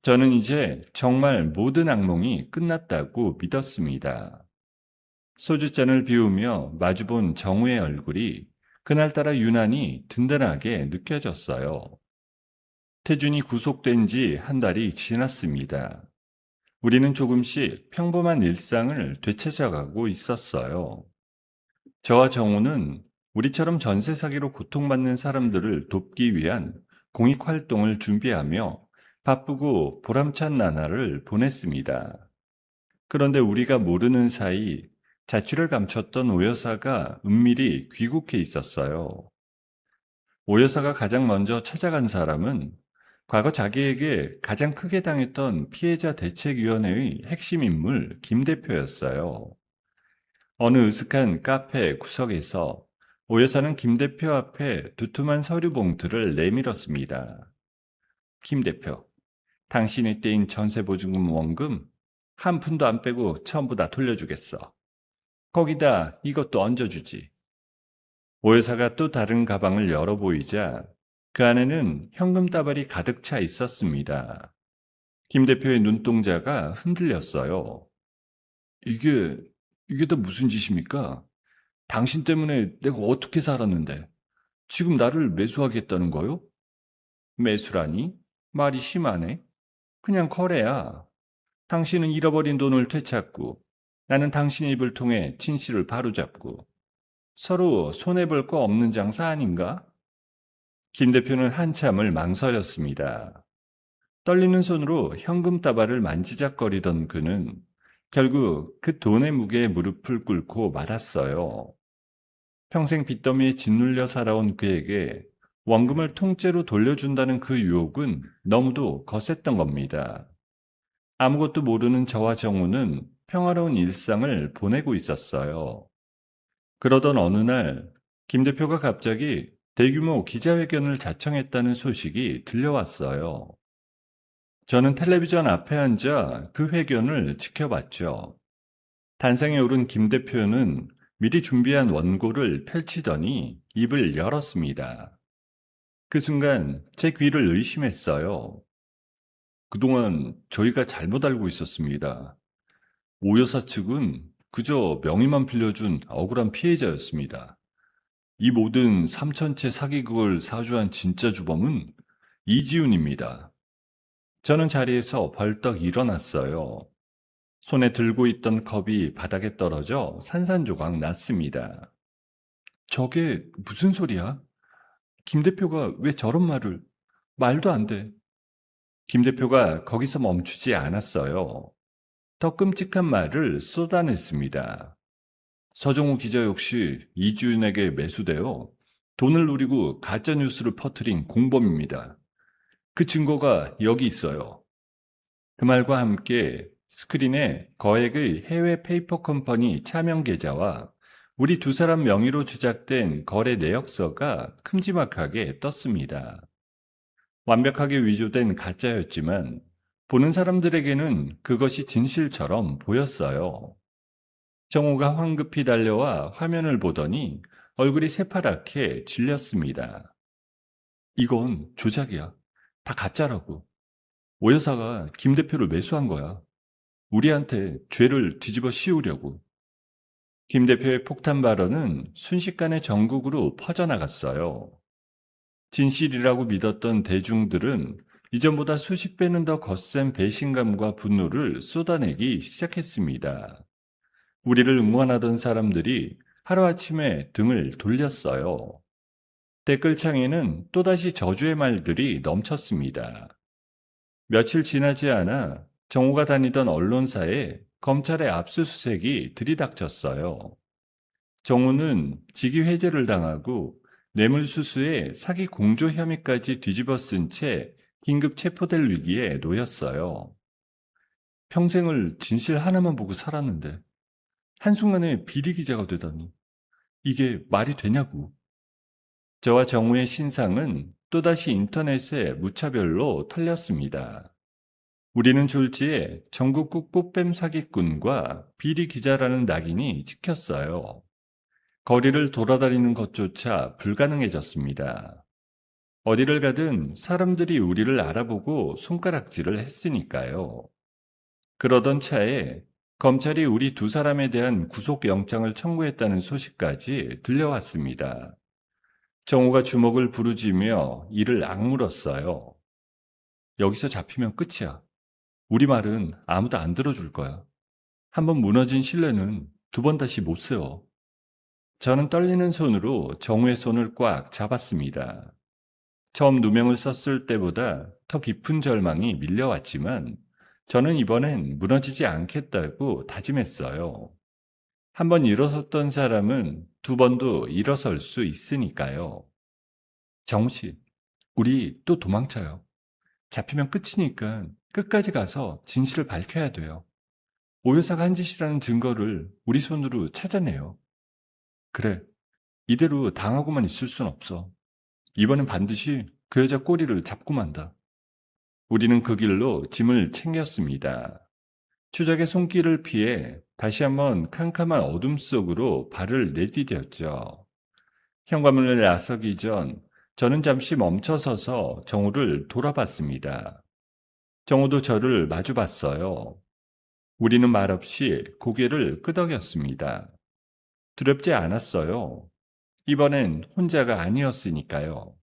저는 이제 정말 모든 악몽이 끝났다고 믿었습니다. 소주잔을 비우며 마주본 정우의 얼굴이 그날따라 유난히 든든하게 느껴졌어요. 태준이 구속된 지 한 달이 지났습니다. 우리는 조금씩 평범한 일상을 되찾아가고 있었어요. 저와 정우는 우리처럼 전세 사기로 고통받는 사람들을 돕기 위한 공익활동을 준비하며 바쁘고 보람찬 나날을 보냈습니다. 그런데 우리가 모르는 사이 자취를 감췄던 오 여사가 은밀히 귀국해 있었어요. 오 여사가 가장 먼저 찾아간 사람은 과거 자기에게 가장 크게 당했던 피해자 대책위원회의 핵심 인물 김 대표였어요. 어느 으슥한 카페 구석에서 오 여사는 김 대표 앞에 두툼한 서류 봉투를 내밀었습니다. 김 대표, 당신이 떼인 전세보증금 원금 한 푼도 안 빼고 전부 다 돌려주겠어. 거기다 이것도 얹어주지. 오 여사가 또 다른 가방을 열어 보이자 그 안에는 현금 다발이 가득 차 있었습니다. 김 대표의 눈동자가 흔들렸어요. 이게, 이게 다 무슨 짓입니까? 당신 때문에 내가 어떻게 살았는데 지금 나를 매수하겠다는 거요? 매수라니? 말이 심하네. 그냥 거래야. 당신은 잃어버린 돈을 되찾고 나는 당신의 입을 통해 진실을 바로잡고 서로 손해볼 거 없는 장사 아닌가? 김 대표는 한참을 망설였습니다. 떨리는 손으로 현금 다발을 만지작거리던 그는 결국 그 돈의 무게에 무릎을 꿇고 말았어요. 평생 빚더미에 짓눌려 살아온 그에게 원금을 통째로 돌려준다는 그 유혹은 너무도 거셌던 겁니다. 아무것도 모르는 저와 정우는 평화로운 일상을 보내고 있었어요. 그러던 어느 날, 김 대표가 갑자기 대규모 기자회견을 자청했다는 소식이 들려왔어요. 저는 텔레비전 앞에 앉아 그 회견을 지켜봤죠. 단상에 오른 김 대표는 미리 준비한 원고를 펼치더니 입을 열었습니다. 그 순간 제 귀를 의심했어요. 그동안 저희가 잘못 알고 있었습니다. 오 여사 측은 그저 명의만 빌려준 억울한 피해자였습니다. 이 모든 3천채 사기극을 사주한 진짜 주범은 이지훈입니다. 저는 자리에서 벌떡 일어났어요. 손에 들고 있던 컵이 바닥에 떨어져 산산조각 났습니다. 저게 무슨 소리야? 김 대표가 왜 저런 말을... 말도 안 돼. 김 대표가 거기서 멈추지 않았어요. 더 끔찍한 말을 쏟아냈습니다. 서정우 기자 역시 이주윤에게 매수되어 돈을 노리고 가짜뉴스를 퍼뜨린 공범입니다. 그 증거가 여기 있어요. 그 말과 함께 스크린에 거액의 해외 페이퍼 컴퍼니 차명 계좌와 우리 두 사람 명의로 제작된 거래 내역서가 큼지막하게 떴습니다. 완벽하게 위조된 가짜였지만 보는 사람들에게는 그것이 진실처럼 보였어요. 정우가 황급히 달려와 화면을 보더니 얼굴이 새파랗게 질렸습니다. 이건 조작이야. 다 가짜라고. 오 여사가 김 대표를 매수한 거야. 우리한테 죄를 뒤집어 씌우려고. 김 대표의 폭탄 발언은 순식간에 전국으로 퍼져나갔어요. 진실이라고 믿었던 대중들은 이전보다 수십 배는 더 거센 배신감과 분노를 쏟아내기 시작했습니다. 우리를 응원하던 사람들이 하루아침에 등을 돌렸어요. 댓글창에는 또다시 저주의 말들이 넘쳤습니다. 며칠 지나지 않아 정우가 다니던 언론사에 검찰의 압수수색이 들이닥쳤어요. 정우는 직위 해제를 당하고 뇌물수수에 사기 공조 혐의까지 뒤집어 쓴 채 긴급 체포될 위기에 놓였어요. 평생을 진실 하나만 보고 살았는데 한순간에 비리 기자가 되다니 이게 말이 되냐고. 저와 정우의 신상은 또다시 인터넷에 무차별로 털렸습니다. 우리는 졸지에 전국구 꽃뱀 사기꾼과 비리 기자라는 낙인이 찍혔어요. 거리를 돌아다니는 것조차 불가능해졌습니다. 어디를 가든 사람들이 우리를 알아보고 손가락질을 했으니까요. 그러던 차에 검찰이 우리 두 사람에 대한 구속영장을 청구했다는 소식까지 들려왔습니다. 정우가 주먹을 부르짖으며 이를 악물었어요. 여기서 잡히면 끝이야. 우리 말은 아무도 안 들어줄 거야. 한번 무너진 신뢰는 두 번 다시 못 세워. 저는 떨리는 손으로 정우의 손을 꽉 잡았습니다. 처음 누명을 썼을 때보다 더 깊은 절망이 밀려왔지만 저는 이번엔 무너지지 않겠다고 다짐했어요. 한번 일어섰던 사람은 두 번도 일어설 수 있으니까요. 정우 씨, 우리 또 도망쳐요. 잡히면 끝이니까 끝까지 가서 진실을 밝혀야 돼요. 오 여사가 한 짓이라는 증거를 우리 손으로 찾아내요. 그래, 이대로 당하고만 있을 순 없어. 이번엔 반드시 그 여자 꼬리를 잡고 만다. 우리는 그 길로 짐을 챙겼습니다. 추적의 손길을 피해 다시 한번 캄캄한 어둠 속으로 발을 내디뎠죠. 현관문을 나서기 전 저는 잠시 멈춰서서 정우를 돌아봤습니다. 정우도 저를 마주 봤어요. 우리는 말없이 고개를 끄덕였습니다. 두렵지 않았어요. 이번엔 혼자가 아니었으니까요.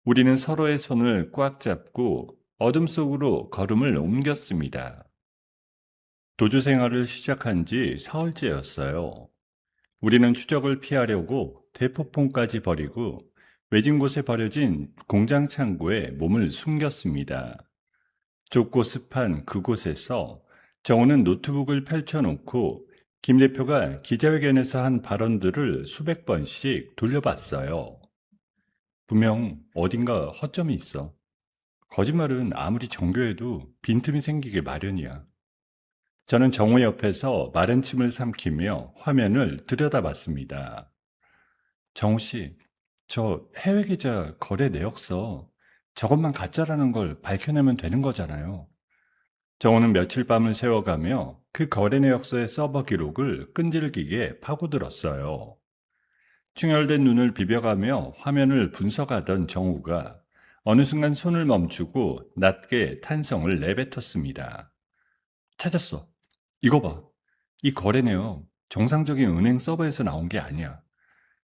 우리는 서로의 손을 꽉 잡고 어둠 속으로 걸음을 옮겼습니다. 도주 생활을 시작한 지 사흘째였어요. 우리는 추적을 피하려고 대포폰까지 버리고 외진 곳에 버려진 공장 창고에 몸을 숨겼습니다. 좁고 습한 그곳에서 정우는 노트북을 펼쳐놓고 김 대표가 기자회견에서 한 발언들을 수백 번씩 돌려봤어요. 분명 어딘가 허점이 있어. 거짓말은 아무리 정교해도 빈틈이 생기게 마련이야. 저는 정우 옆에서 마른 침을 삼키며 화면을 들여다봤습니다. 정우 씨, 저 해외 기자 거래 내역서 저것만 가짜라는 걸 밝혀내면 되는 거잖아요. 정우는 며칠 밤을 새워가며 그 거래 내역서의 서버 기록을 끈질기게 파고들었어요. 충혈된 눈을 비벼가며 화면을 분석하던 정우가 어느 순간 손을 멈추고 낮게 탄성을 내뱉었습니다. 찾았어. 이거 봐. 이 거래 내역 정상적인 은행 서버에서 나온 게 아니야.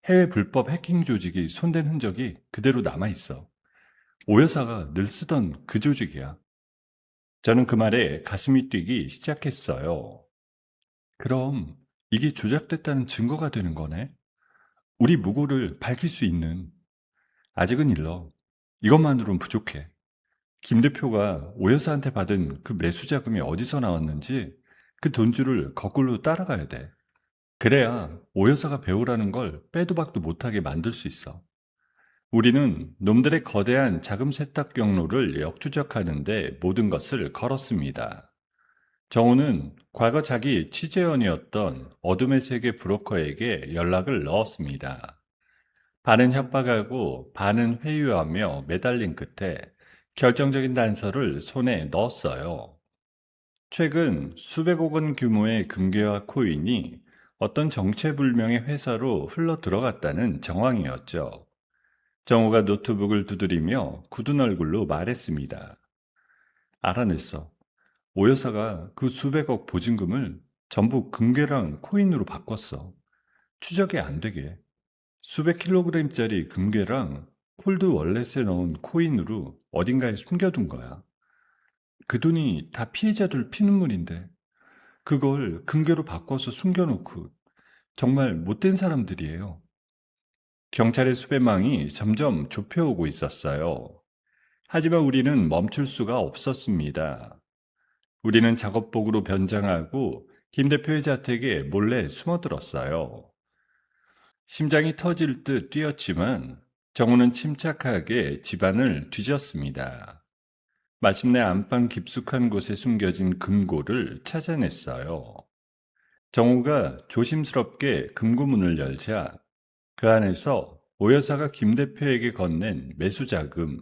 해외 불법 해킹 조직이 손댄 흔적이 그대로 남아있어. 오 여사가 늘 쓰던 그 조직이야. 저는 그 말에 가슴이 뛰기 시작했어요. 그럼 이게 조작됐다는 증거가 되는 거네? 우리 무고를 밝힐 수 있는. 아직은 일러. 이것만으로는 부족해. 김 대표가 오 여사한테 받은 그 매수 자금이 어디서 나왔는지 그 돈줄을 거꾸로 따라가야 돼. 그래야 오 여사가 배우라는 걸 빼도 박도 못하게 만들 수 있어. 우리는 놈들의 거대한 자금 세탁 경로를 역추적하는데 모든 것을 걸었습니다. 정우는 과거 자기 취재원이었던 어둠의 세계 브로커에게 연락을 넣었습니다. 반은 협박하고 반은 회유하며 매달린 끝에 결정적인 단서를 손에 넣었어요. 최근 수백억 원 규모의 금괴와 코인이 어떤 정체불명의 회사로 흘러 들어갔다는 정황이었죠. 정우가 노트북을 두드리며 굳은 얼굴로 말했습니다. 알아냈어. 오 여사가 그 수백억 보증금을 전부 금괴랑 코인으로 바꿨어. 추적이 안 되게. 수백 킬로그램짜리 금괴랑 콜드 월렛에 넣은 코인으로 어딘가에 숨겨둔 거야. 그 돈이 다 피해자들 피눈물인데 그걸 금괴로 바꿔서 숨겨놓고 정말 못된 사람들이에요. 경찰의 수배망이 점점 좁혀오고 있었어요. 하지만 우리는 멈출 수가 없었습니다. 우리는 작업복으로 변장하고 김 대표의 자택에 몰래 숨어들었어요. 심장이 터질 듯 뛰었지만 정우는 침착하게 집안을 뒤졌습니다. 마침내 안방 깊숙한 곳에 숨겨진 금고를 찾아냈어요. 정우가 조심스럽게 금고문을 열자 그 안에서 오 여사가 김 대표에게 건넨 매수자금,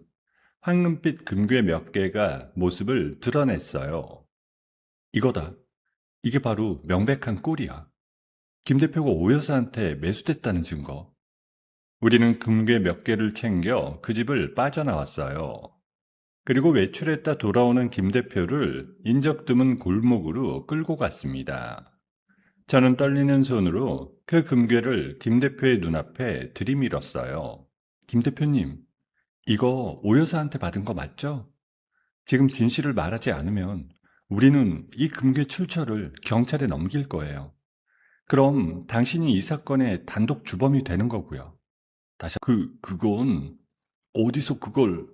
황금빛 금괴 몇 개가 모습을 드러냈어요. 이거다. 이게 바로 명백한 꼴이야. 김 대표가 오 여사한테 매수됐다는 증거. 우리는 금괴 몇 개를 챙겨 그 집을 빠져나왔어요. 그리고 외출했다 돌아오는 김 대표를 인적 드문 골목으로 끌고 갔습니다. 저는 떨리는 손으로 그 금괴를 김 대표의 눈앞에 들이밀었어요. 김 대표님, 이거 오 여사한테 받은 거 맞죠? 지금 진실을 말하지 않으면 우리는 이 금괴 출처를 경찰에 넘길 거예요. 그럼 당신이 이 사건의 단독 주범이 되는 거고요. 그건 어디서 그걸...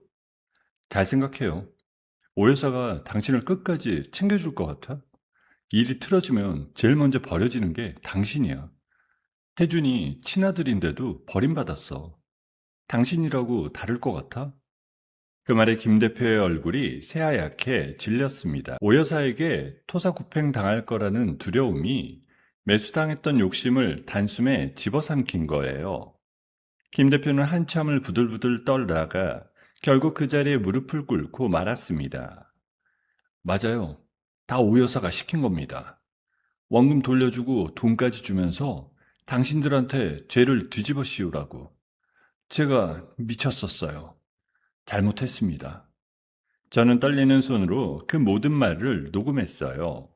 잘 생각해요. 오 여사가 당신을 끝까지 챙겨줄 것 같아? 일이 틀어지면 제일 먼저 버려지는 게 당신이야. 태준이 친아들인데도 버림받았어. 당신이라고 다를 것 같아? 그 말에 김 대표의 얼굴이 새하얗게 질렸습니다. 오 여사에게 토사구팽 당할 거라는 두려움이 매수당했던 욕심을 단숨에 집어삼킨 거예요. 김 대표는 한참을 부들부들 떨다가 결국 그 자리에 무릎을 꿇고 말았습니다. 맞아요. 다 오 여사가 시킨 겁니다. 원금 돌려주고 돈까지 주면서 당신들한테 죄를 뒤집어 씌우라고. 제가 미쳤었어요. 잘못했습니다. 저는 떨리는 손으로 그 모든 말을 녹음했어요.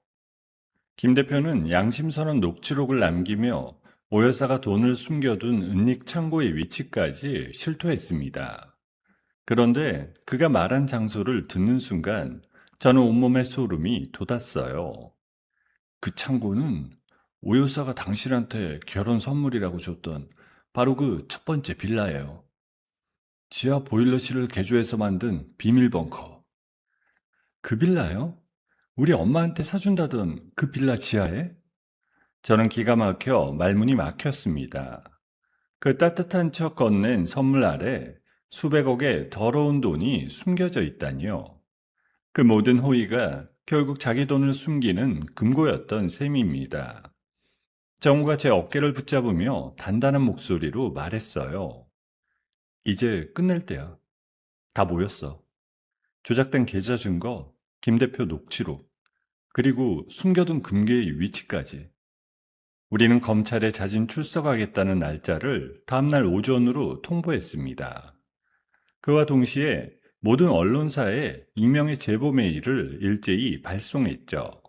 김 대표는 양심선언 녹취록을 남기며 오 여사가 돈을 숨겨둔 은닉 창고의 위치까지 실토했습니다. 그런데 그가 말한 장소를 듣는 순간 저는 온몸에 소름이 돋았어요. 그 창고는 오 여사가 당신한테 결혼 선물이라고 줬던 바로 그 첫 번째 빌라예요. 지하 보일러실을 개조해서 만든 비밀 벙커. 그 빌라요? 우리 엄마한테 사준다던 그 빌라 지하에? 저는 기가 막혀 말문이 막혔습니다. 그 따뜻한 척 건넨 선물 아래 수백억의 더러운 돈이 숨겨져 있다니요. 그 모든 호의가 결국 자기 돈을 숨기는 금고였던 셈입니다. 정우가 제 어깨를 붙잡으며 단단한 목소리로 말했어요. 이제 끝낼 때야. 다 모였어. 조작된 계좌 증거, 김 대표 녹취록, 그리고 숨겨둔 금괴의 위치까지. 우리는 검찰에 자진 출석하겠다는 날짜를 다음날 오전으로 통보했습니다. 그와 동시에 모든 언론사에 익명의 제보 메일을 일제히 발송했죠.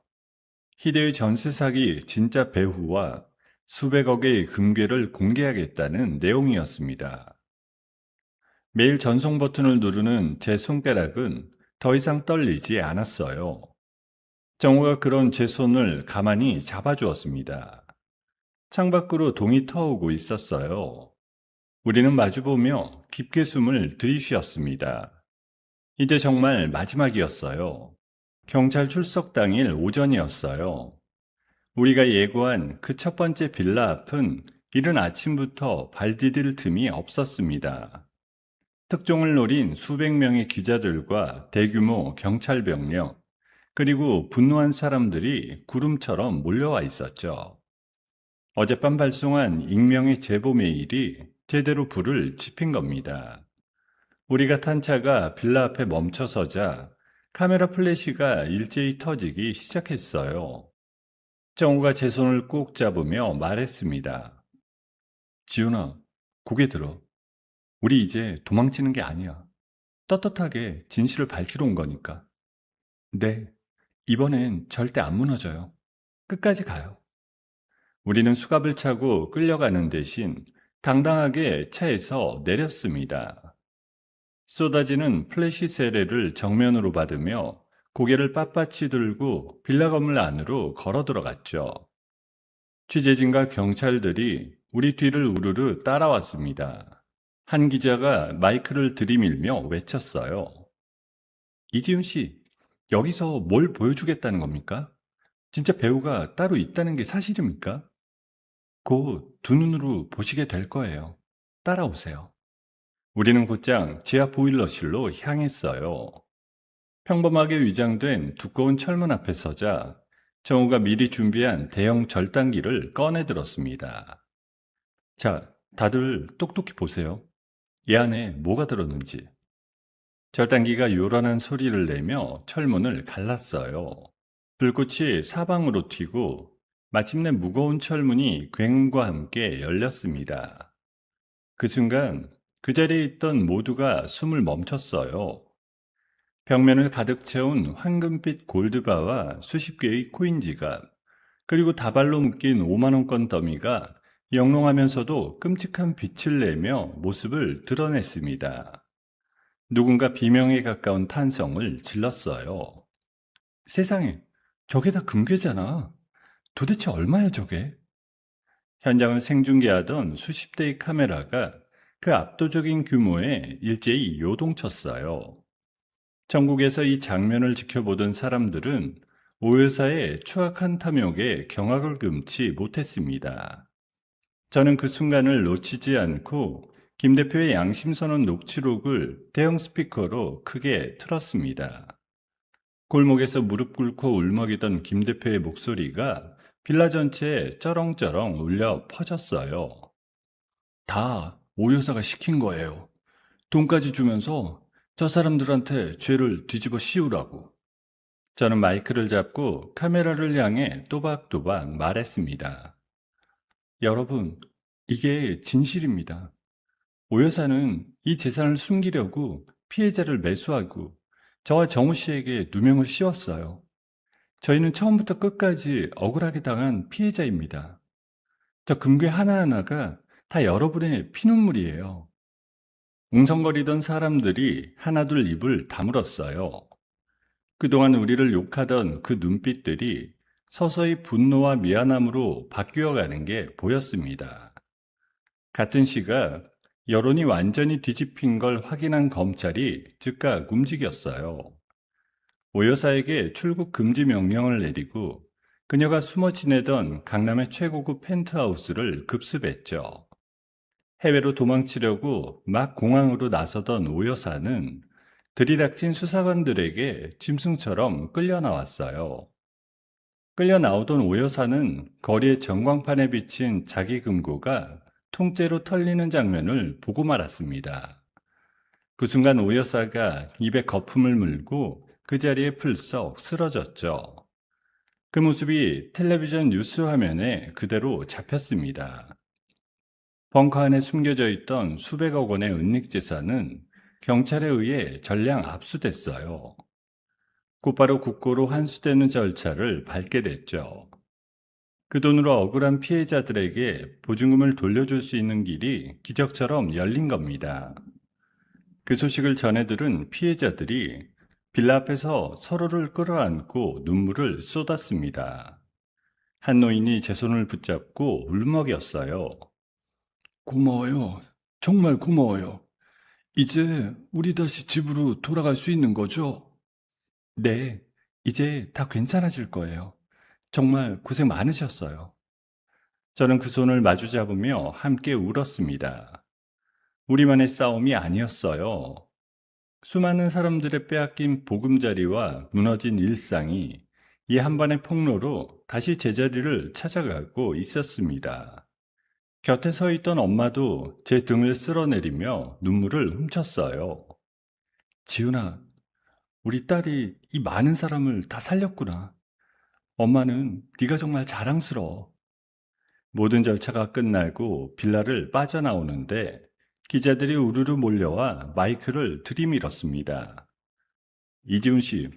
희대의 전세 사기 진짜 배후와 수백억의 금괴를 공개하겠다는 내용이었습니다. 메일 전송 버튼을 누르는 제 손가락은 더 이상 떨리지 않았어요. 정우가 그런 제 손을 가만히 잡아주었습니다. 창밖으로 동이 터오고 있었어요. 우리는 마주보며 깊게 숨을 들이쉬었습니다. 이제 정말 마지막이었어요. 경찰 출석 당일 오전이었어요. 우리가 예고한 그 첫 번째 빌라 앞은 이른 아침부터 발 디딜 틈이 없었습니다. 특종을 노린 수백 명의 기자들과 대규모 경찰 병력, 그리고 분노한 사람들이 구름처럼 몰려와 있었죠. 어젯밤 발송한 익명의 제보 메일이 제대로 불을 지핀 겁니다. 우리가 탄 차가 빌라 앞에 멈춰서자 카메라 플래시가 일제히 터지기 시작했어요. 정우가 제 손을 꼭 잡으며 말했습니다. 지훈아, 고개 들어. 우리 이제 도망치는 게 아니야. 떳떳하게 진실을 밝히러 온 거니까. 네, 이번엔 절대 안 무너져요. 끝까지 가요. 우리는 수갑을 차고 끌려가는 대신 당당하게 차에서 내렸습니다. 쏟아지는 플래시 세례를 정면으로 받으며 고개를 빳빳이 들고 빌라 건물 안으로 걸어 들어갔죠. 취재진과 경찰들이 우리 뒤를 우르르 따라왔습니다. 한 기자가 마이크를 들이밀며 외쳤어요. 이지훈 씨, 여기서 뭘 보여주겠다는 겁니까? 진짜 배우가 따로 있다는 게 사실입니까? 곧 두 눈으로 보시게 될 거예요. 따라오세요. 우리는 곧장 지하 보일러실로 향했어요. 평범하게 위장된 두꺼운 철문 앞에 서자 정우가 미리 준비한 대형 절단기를 꺼내 들었습니다. 자, 다들 똑똑히 보세요. 이 안에 뭐가 들었는지. 절단기가 요란한 소리를 내며 철문을 갈랐어요. 불꽃이 사방으로 튀고 마침내 무거운 철문이 굉음과 함께 열렸습니다. 그 순간 그 자리에 있던 모두가 숨을 멈췄어요. 벽면을 가득 채운 황금빛 골드바와 수십 개의 코인 지갑, 그리고 다발로 묶인 5만원권 더미가 영롱하면서도 끔찍한 빛을 내며 모습을 드러냈습니다. 누군가 비명에 가까운 탄성을 질렀어요. 세상에, 저게 다 금괴잖아. 도대체 얼마야 저게? 현장을 생중계하던 수십 대의 카메라가 그 압도적인 규모에 일제히 요동쳤어요. 전국에서 이 장면을 지켜보던 사람들은 오 여사의 추악한 탐욕에 경악을 금치 못했습니다. 저는 그 순간을 놓치지 않고 김 대표의 양심선언 녹취록을 대형 스피커로 크게 틀었습니다. 골목에서 무릎 꿇고 울먹이던 김 대표의 목소리가 빌라 전체에 쩌렁쩌렁 울려 퍼졌어요. 다 오 여사가 시킨 거예요. 돈까지 주면서 저 사람들한테 죄를 뒤집어 씌우라고. 저는 마이크를 잡고 카메라를 향해 또박또박 말했습니다. 여러분, 이게 진실입니다. 오 여사는 이 재산을 숨기려고 피해자를 매수하고 저와 정우 씨에게 누명을 씌웠어요. 저희는 처음부터 끝까지 억울하게 당한 피해자입니다. 저 금괴 하나하나가 다 여러분의 피눈물이에요. 웅성거리던 사람들이 하나둘 입을 다물었어요. 그동안 우리를 욕하던 그 눈빛들이 서서히 분노와 미안함으로 바뀌어가는 게 보였습니다. 같은 시각 여론이 완전히 뒤집힌 걸 확인한 검찰이 즉각 움직였어요. 오 여사에게 출국 금지 명령을 내리고 그녀가 숨어 지내던 강남의 최고급 펜트하우스를 급습했죠. 해외로 도망치려고 막 공항으로 나서던 오 여사는 들이닥친 수사관들에게 짐승처럼 끌려 나왔어요. 끌려 나오던 오 여사는 거리의 전광판에 비친 자기 금고가 통째로 털리는 장면을 보고 말았습니다. 그 순간 오 여사가 입에 거품을 물고 그 자리에 풀썩 쓰러졌죠. 그 모습이 텔레비전 뉴스 화면에 그대로 잡혔습니다. 벙커 안에 숨겨져 있던 수백억 원의 은닉재산은 경찰에 의해 전량 압수됐어요. 곧바로 국고로 환수되는 절차를 밟게 됐죠. 그 돈으로 억울한 피해자들에게 보증금을 돌려줄 수 있는 길이 기적처럼 열린 겁니다. 그 소식을 전해 들은 피해자들이 빌라 앞에서 서로를 끌어안고 눈물을 쏟았습니다. 한 노인이 제 손을 붙잡고 울먹였어요. 고마워요. 정말 고마워요. 이제 우리 다시 집으로 돌아갈 수 있는 거죠? 네, 이제 다 괜찮아질 거예요. 정말 고생 많으셨어요. 저는 그 손을 마주 잡으며 함께 울었습니다. 우리만의 싸움이 아니었어요. 수많은 사람들의 빼앗긴 보금자리와 무너진 일상이 이 한반의 폭로로 다시 제자리를 찾아가고 있었습니다. 곁에 서 있던 엄마도 제 등을 쓸어내리며 눈물을 훔쳤어요. 지훈아, 우리 딸이 이 많은 사람을 다 살렸구나. 엄마는 네가 정말 자랑스러워. 모든 절차가 끝나고 빌라를 빠져나오는데 기자들이 우르르 몰려와 마이크를 들이밀었습니다. 이지훈 씨,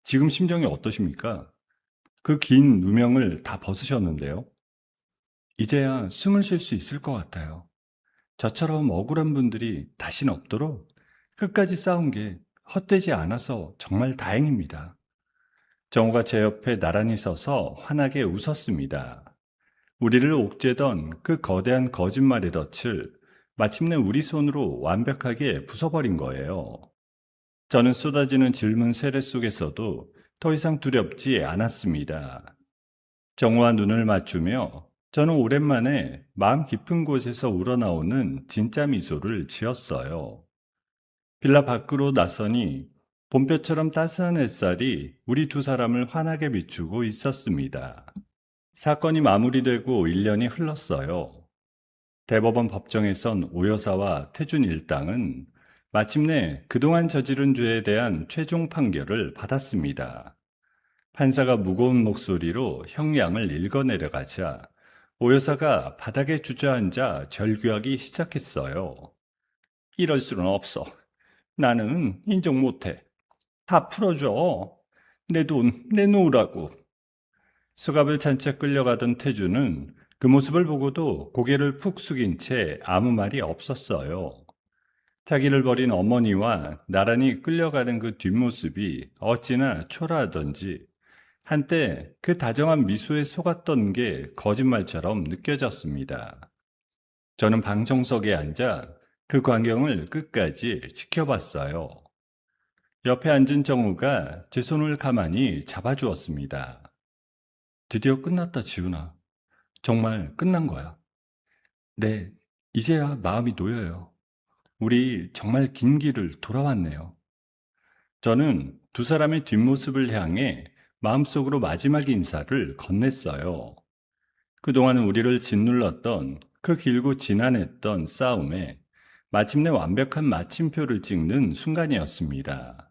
지금 심정이 어떠십니까? 그 긴 누명을 다 벗으셨는데요. 이제야 숨을 쉴 수 있을 것 같아요. 저처럼 억울한 분들이 다시는 없도록 끝까지 싸운 게 헛되지 않아서 정말 다행입니다. 정우가 제 옆에 나란히 서서 환하게 웃었습니다. 우리를 옥죄던 그 거대한 거짓말의 덫을 마침내 우리 손으로 완벽하게 부숴버린 거예요. 저는 쏟아지는 질문 세례 속에서도 더 이상 두렵지 않았습니다. 정우와 눈을 맞추며 저는 오랜만에 마음 깊은 곳에서 우러나오는 진짜 미소를 지었어요. 빌라 밖으로 나서니 봄볕처럼 따스한 햇살이 우리 두 사람을 환하게 비추고 있었습니다. 사건이 마무리되고 1년이 흘렀어요. 대법원 법정에선 오 여사와 태준 일당은 마침내 그동안 저지른 죄에 대한 최종 판결을 받았습니다. 판사가 무거운 목소리로 형량을 읽어내려가자 오 여사가 바닥에 주저앉아 절규하기 시작했어요. 이럴 수는 없어. 나는 인정 못해. 다 풀어줘. 내 돈 내놓으라고. 수갑을 찬 채 끌려가던 태주는 그 모습을 보고도 고개를 푹 숙인 채 아무 말이 없었어요. 자기를 버린 어머니와 나란히 끌려가는 그 뒷모습이 어찌나 초라하던지 한때 그 다정한 미소에 속았던 게 거짓말처럼 느껴졌습니다. 저는 방청석에 앉아 그 광경을 끝까지 지켜봤어요. 옆에 앉은 정우가 제 손을 가만히 잡아주었습니다. 드디어 끝났다, 지훈아. 정말 끝난 거야. 네, 이제야 마음이 놓여요. 우리 정말 긴 길을 돌아왔네요. 저는 두 사람의 뒷모습을 향해 마음속으로 마지막 인사를 건넸어요. 그동안 우리를 짓눌렀던 그 길고 지난했던 싸움에 마침내 완벽한 마침표를 찍는 순간이었습니다.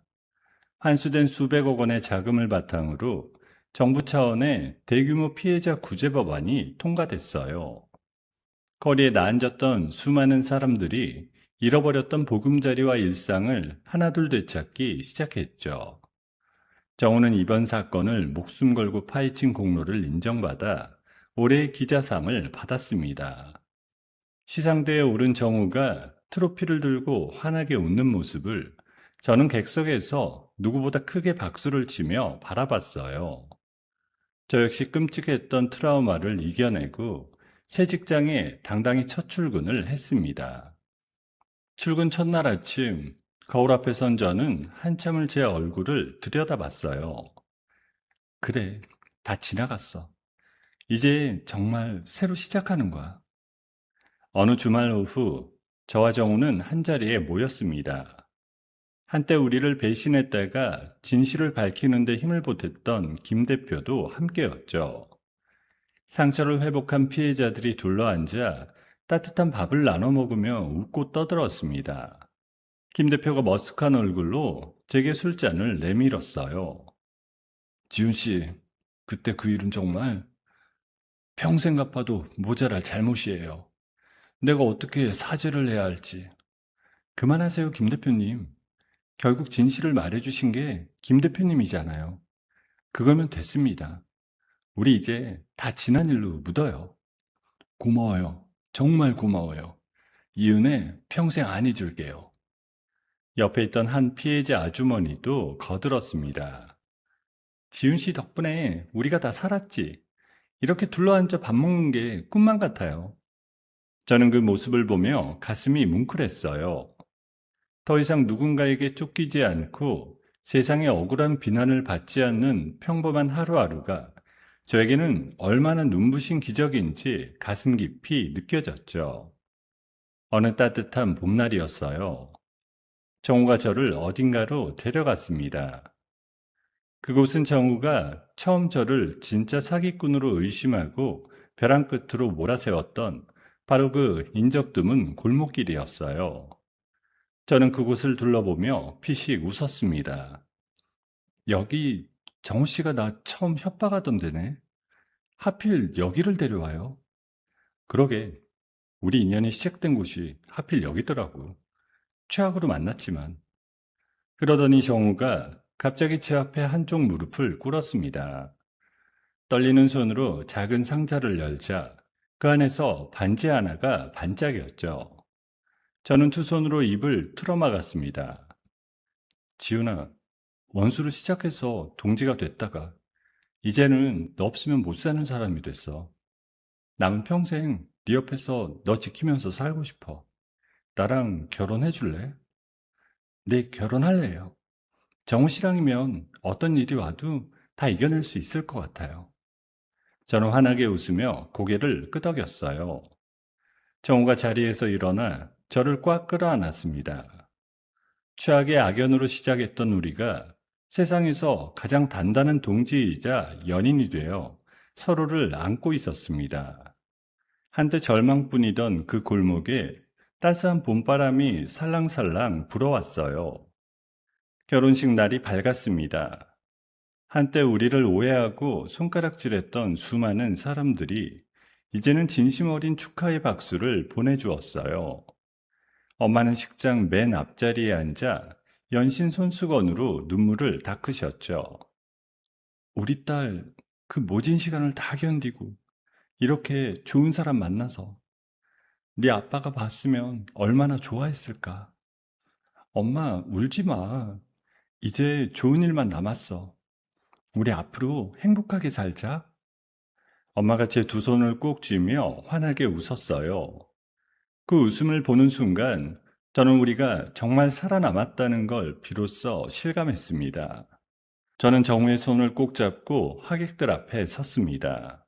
환수된 수백억 원의 자금을 바탕으로 정부 차원의 대규모 피해자 구제 법안이 통과됐어요. 거리에 나앉았던 수많은 사람들이 잃어버렸던 보금자리와 일상을 하나둘 되찾기 시작했죠. 정우는 이번 사건을 목숨 걸고 파헤친 공로를 인정받아 올해의 기자상을 받았습니다. 시상대에 오른 정우가 트로피를 들고 환하게 웃는 모습을 저는 객석에서 누구보다 크게 박수를 치며 바라봤어요. 저 역시 끔찍했던 트라우마를 이겨내고 새 직장에 당당히 첫 출근을 했습니다. 출근 첫날 아침 거울 앞에 선 저는 한참을 제 얼굴을 들여다봤어요. 그래, 다 지나갔어. 이제 정말 새로 시작하는 거야. 어느 주말 오후 저와 정우는 한자리에 모였습니다. 한때 우리를 배신했다가 진실을 밝히는 데 힘을 보탰던 김 대표도 함께였죠. 상처를 회복한 피해자들이 둘러앉아 따뜻한 밥을 나눠 먹으며 웃고 떠들었습니다. 김 대표가 머쓱한 얼굴로 제게 술잔을 내밀었어요. 지훈 씨, 그때 그 일은 정말 평생 갚아도 모자랄 잘못이에요. 내가 어떻게 사죄를 해야 할지. 그만하세요, 김 대표님. 결국 진실을 말해주신 게 김 대표님이잖아요. 그거면 됐습니다. 우리 이제 다 지난 일로 묻어요. 고마워요. 정말 고마워요. 이 은혜 평생 안 잊을게요. 옆에 있던 한 피해자 아주머니도 거들었습니다. 지훈 씨 덕분에 우리가 다 살았지. 이렇게 둘러앉아 밥 먹는 게 꿈만 같아요. 저는 그 모습을 보며 가슴이 뭉클했어요. 더 이상 누군가에게 쫓기지 않고 세상에 억울한 비난을 받지 않는 평범한 하루하루가 저에게는 얼마나 눈부신 기적인지 가슴 깊이 느껴졌죠. 어느 따뜻한 봄날이었어요. 정우가 저를 어딘가로 데려갔습니다. 그곳은 정우가 처음 저를 진짜 사기꾼으로 의심하고 벼랑 끝으로 몰아세웠던 바로 그 인적 드문 골목길이었어요. 저는 그곳을 둘러보며 피식 웃었습니다. 여기 정우 씨가 나 처음 협박하던 데네. 하필 여기를 데려와요. 그러게, 우리 인연이 시작된 곳이 하필 여기더라고. 최악으로 만났지만. 그러더니 정우가 갑자기 제 앞에 한쪽 무릎을 꿇었습니다. 떨리는 손으로 작은 상자를 열자 그 안에서 반지 하나가 반짝였죠. 저는 두 손으로 입을 틀어막았습니다. 지훈아, 원수로 시작해서 동지가 됐다가 이제는 너 없으면 못 사는 사람이 됐어. 남은 평생 네 옆에서 너 지키면서 살고 싶어. 나랑 결혼해 줄래? 네, 결혼할래요. 정우 씨랑이면 어떤 일이 와도 다 이겨낼 수 있을 것 같아요. 저는 환하게 웃으며 고개를 끄덕였어요. 정우가 자리에서 일어나 저를 꽉 끌어안았습니다. 최악의 악연으로 시작했던 우리가 세상에서 가장 단단한 동지이자 연인이 되어 서로를 안고 있었습니다. 한때 절망뿐이던 그 골목에 따스한 봄바람이 살랑살랑 불어왔어요. 결혼식 날이 밝았습니다. 한때 우리를 오해하고 손가락질했던 수많은 사람들이 이제는 진심 어린 축하의 박수를 보내주었어요. 엄마는 식장 맨 앞자리에 앉아 연신 손수건으로 눈물을 닦으셨죠. 우리 딸, 그 모진 시간을 다 견디고 이렇게 좋은 사람 만나서 네 아빠가 봤으면 얼마나 좋아했을까. 엄마, 울지 마. 이제 좋은 일만 남았어. 우리 앞으로 행복하게 살자. 엄마가 제 두 손을 꼭 쥐며 환하게 웃었어요. 그 웃음을 보는 순간 저는 우리가 정말 살아남았다는 걸 비로소 실감했습니다. 저는 정우의 손을 꼭 잡고 하객들 앞에 섰습니다.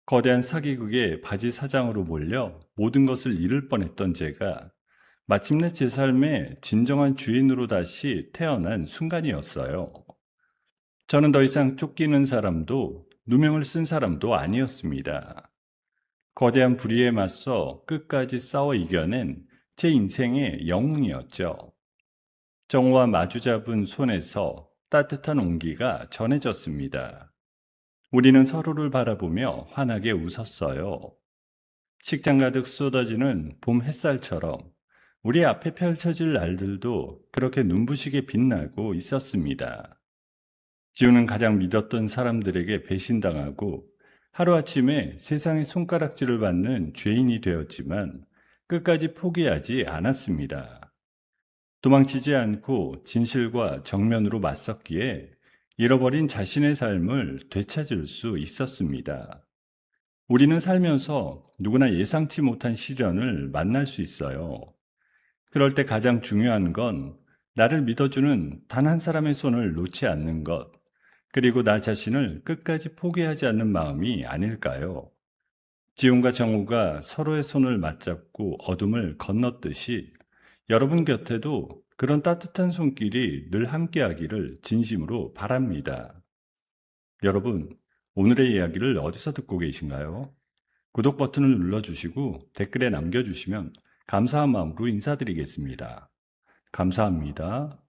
거대한 사기극의 바지 사장으로 몰려 모든 것을 잃을 뻔했던 제가 마침내 제 삶의 진정한 주인으로 다시 태어난 순간이었어요. 저는 더 이상 쫓기는 사람도 누명을 쓴 사람도 아니었습니다. 거대한 불의에 맞서 끝까지 싸워 이겨낸 제 인생의 영웅이었죠. 정우와 마주 잡은 손에서 따뜻한 온기가 전해졌습니다. 우리는 서로를 바라보며 환하게 웃었어요. 식장 가득 쏟아지는 봄 햇살처럼 우리 앞에 펼쳐질 날들도 그렇게 눈부시게 빛나고 있었습니다. 지우는 가장 믿었던 사람들에게 배신당하고 하루아침에 세상의 손가락질을 받는 죄인이 되었지만 끝까지 포기하지 않았습니다. 도망치지 않고 진실과 정면으로 맞섰기에 잃어버린 자신의 삶을 되찾을 수 있었습니다. 우리는 살면서 누구나 예상치 못한 시련을 만날 수 있어요. 그럴 때 가장 중요한 건 나를 믿어주는 단 한 사람의 손을 놓지 않는 것, 그리고 나 자신을 끝까지 포기하지 않는 마음이 아닐까요? 지훈과 정우가 서로의 손을 맞잡고 어둠을 건넜듯이 여러분 곁에도 그런 따뜻한 손길이 늘 함께하기를 진심으로 바랍니다. 여러분, 오늘의 이야기를 어디서 듣고 계신가요? 구독 버튼을 눌러주시고 댓글에 남겨주시면 감사한 마음으로 인사드리겠습니다. 감사합니다.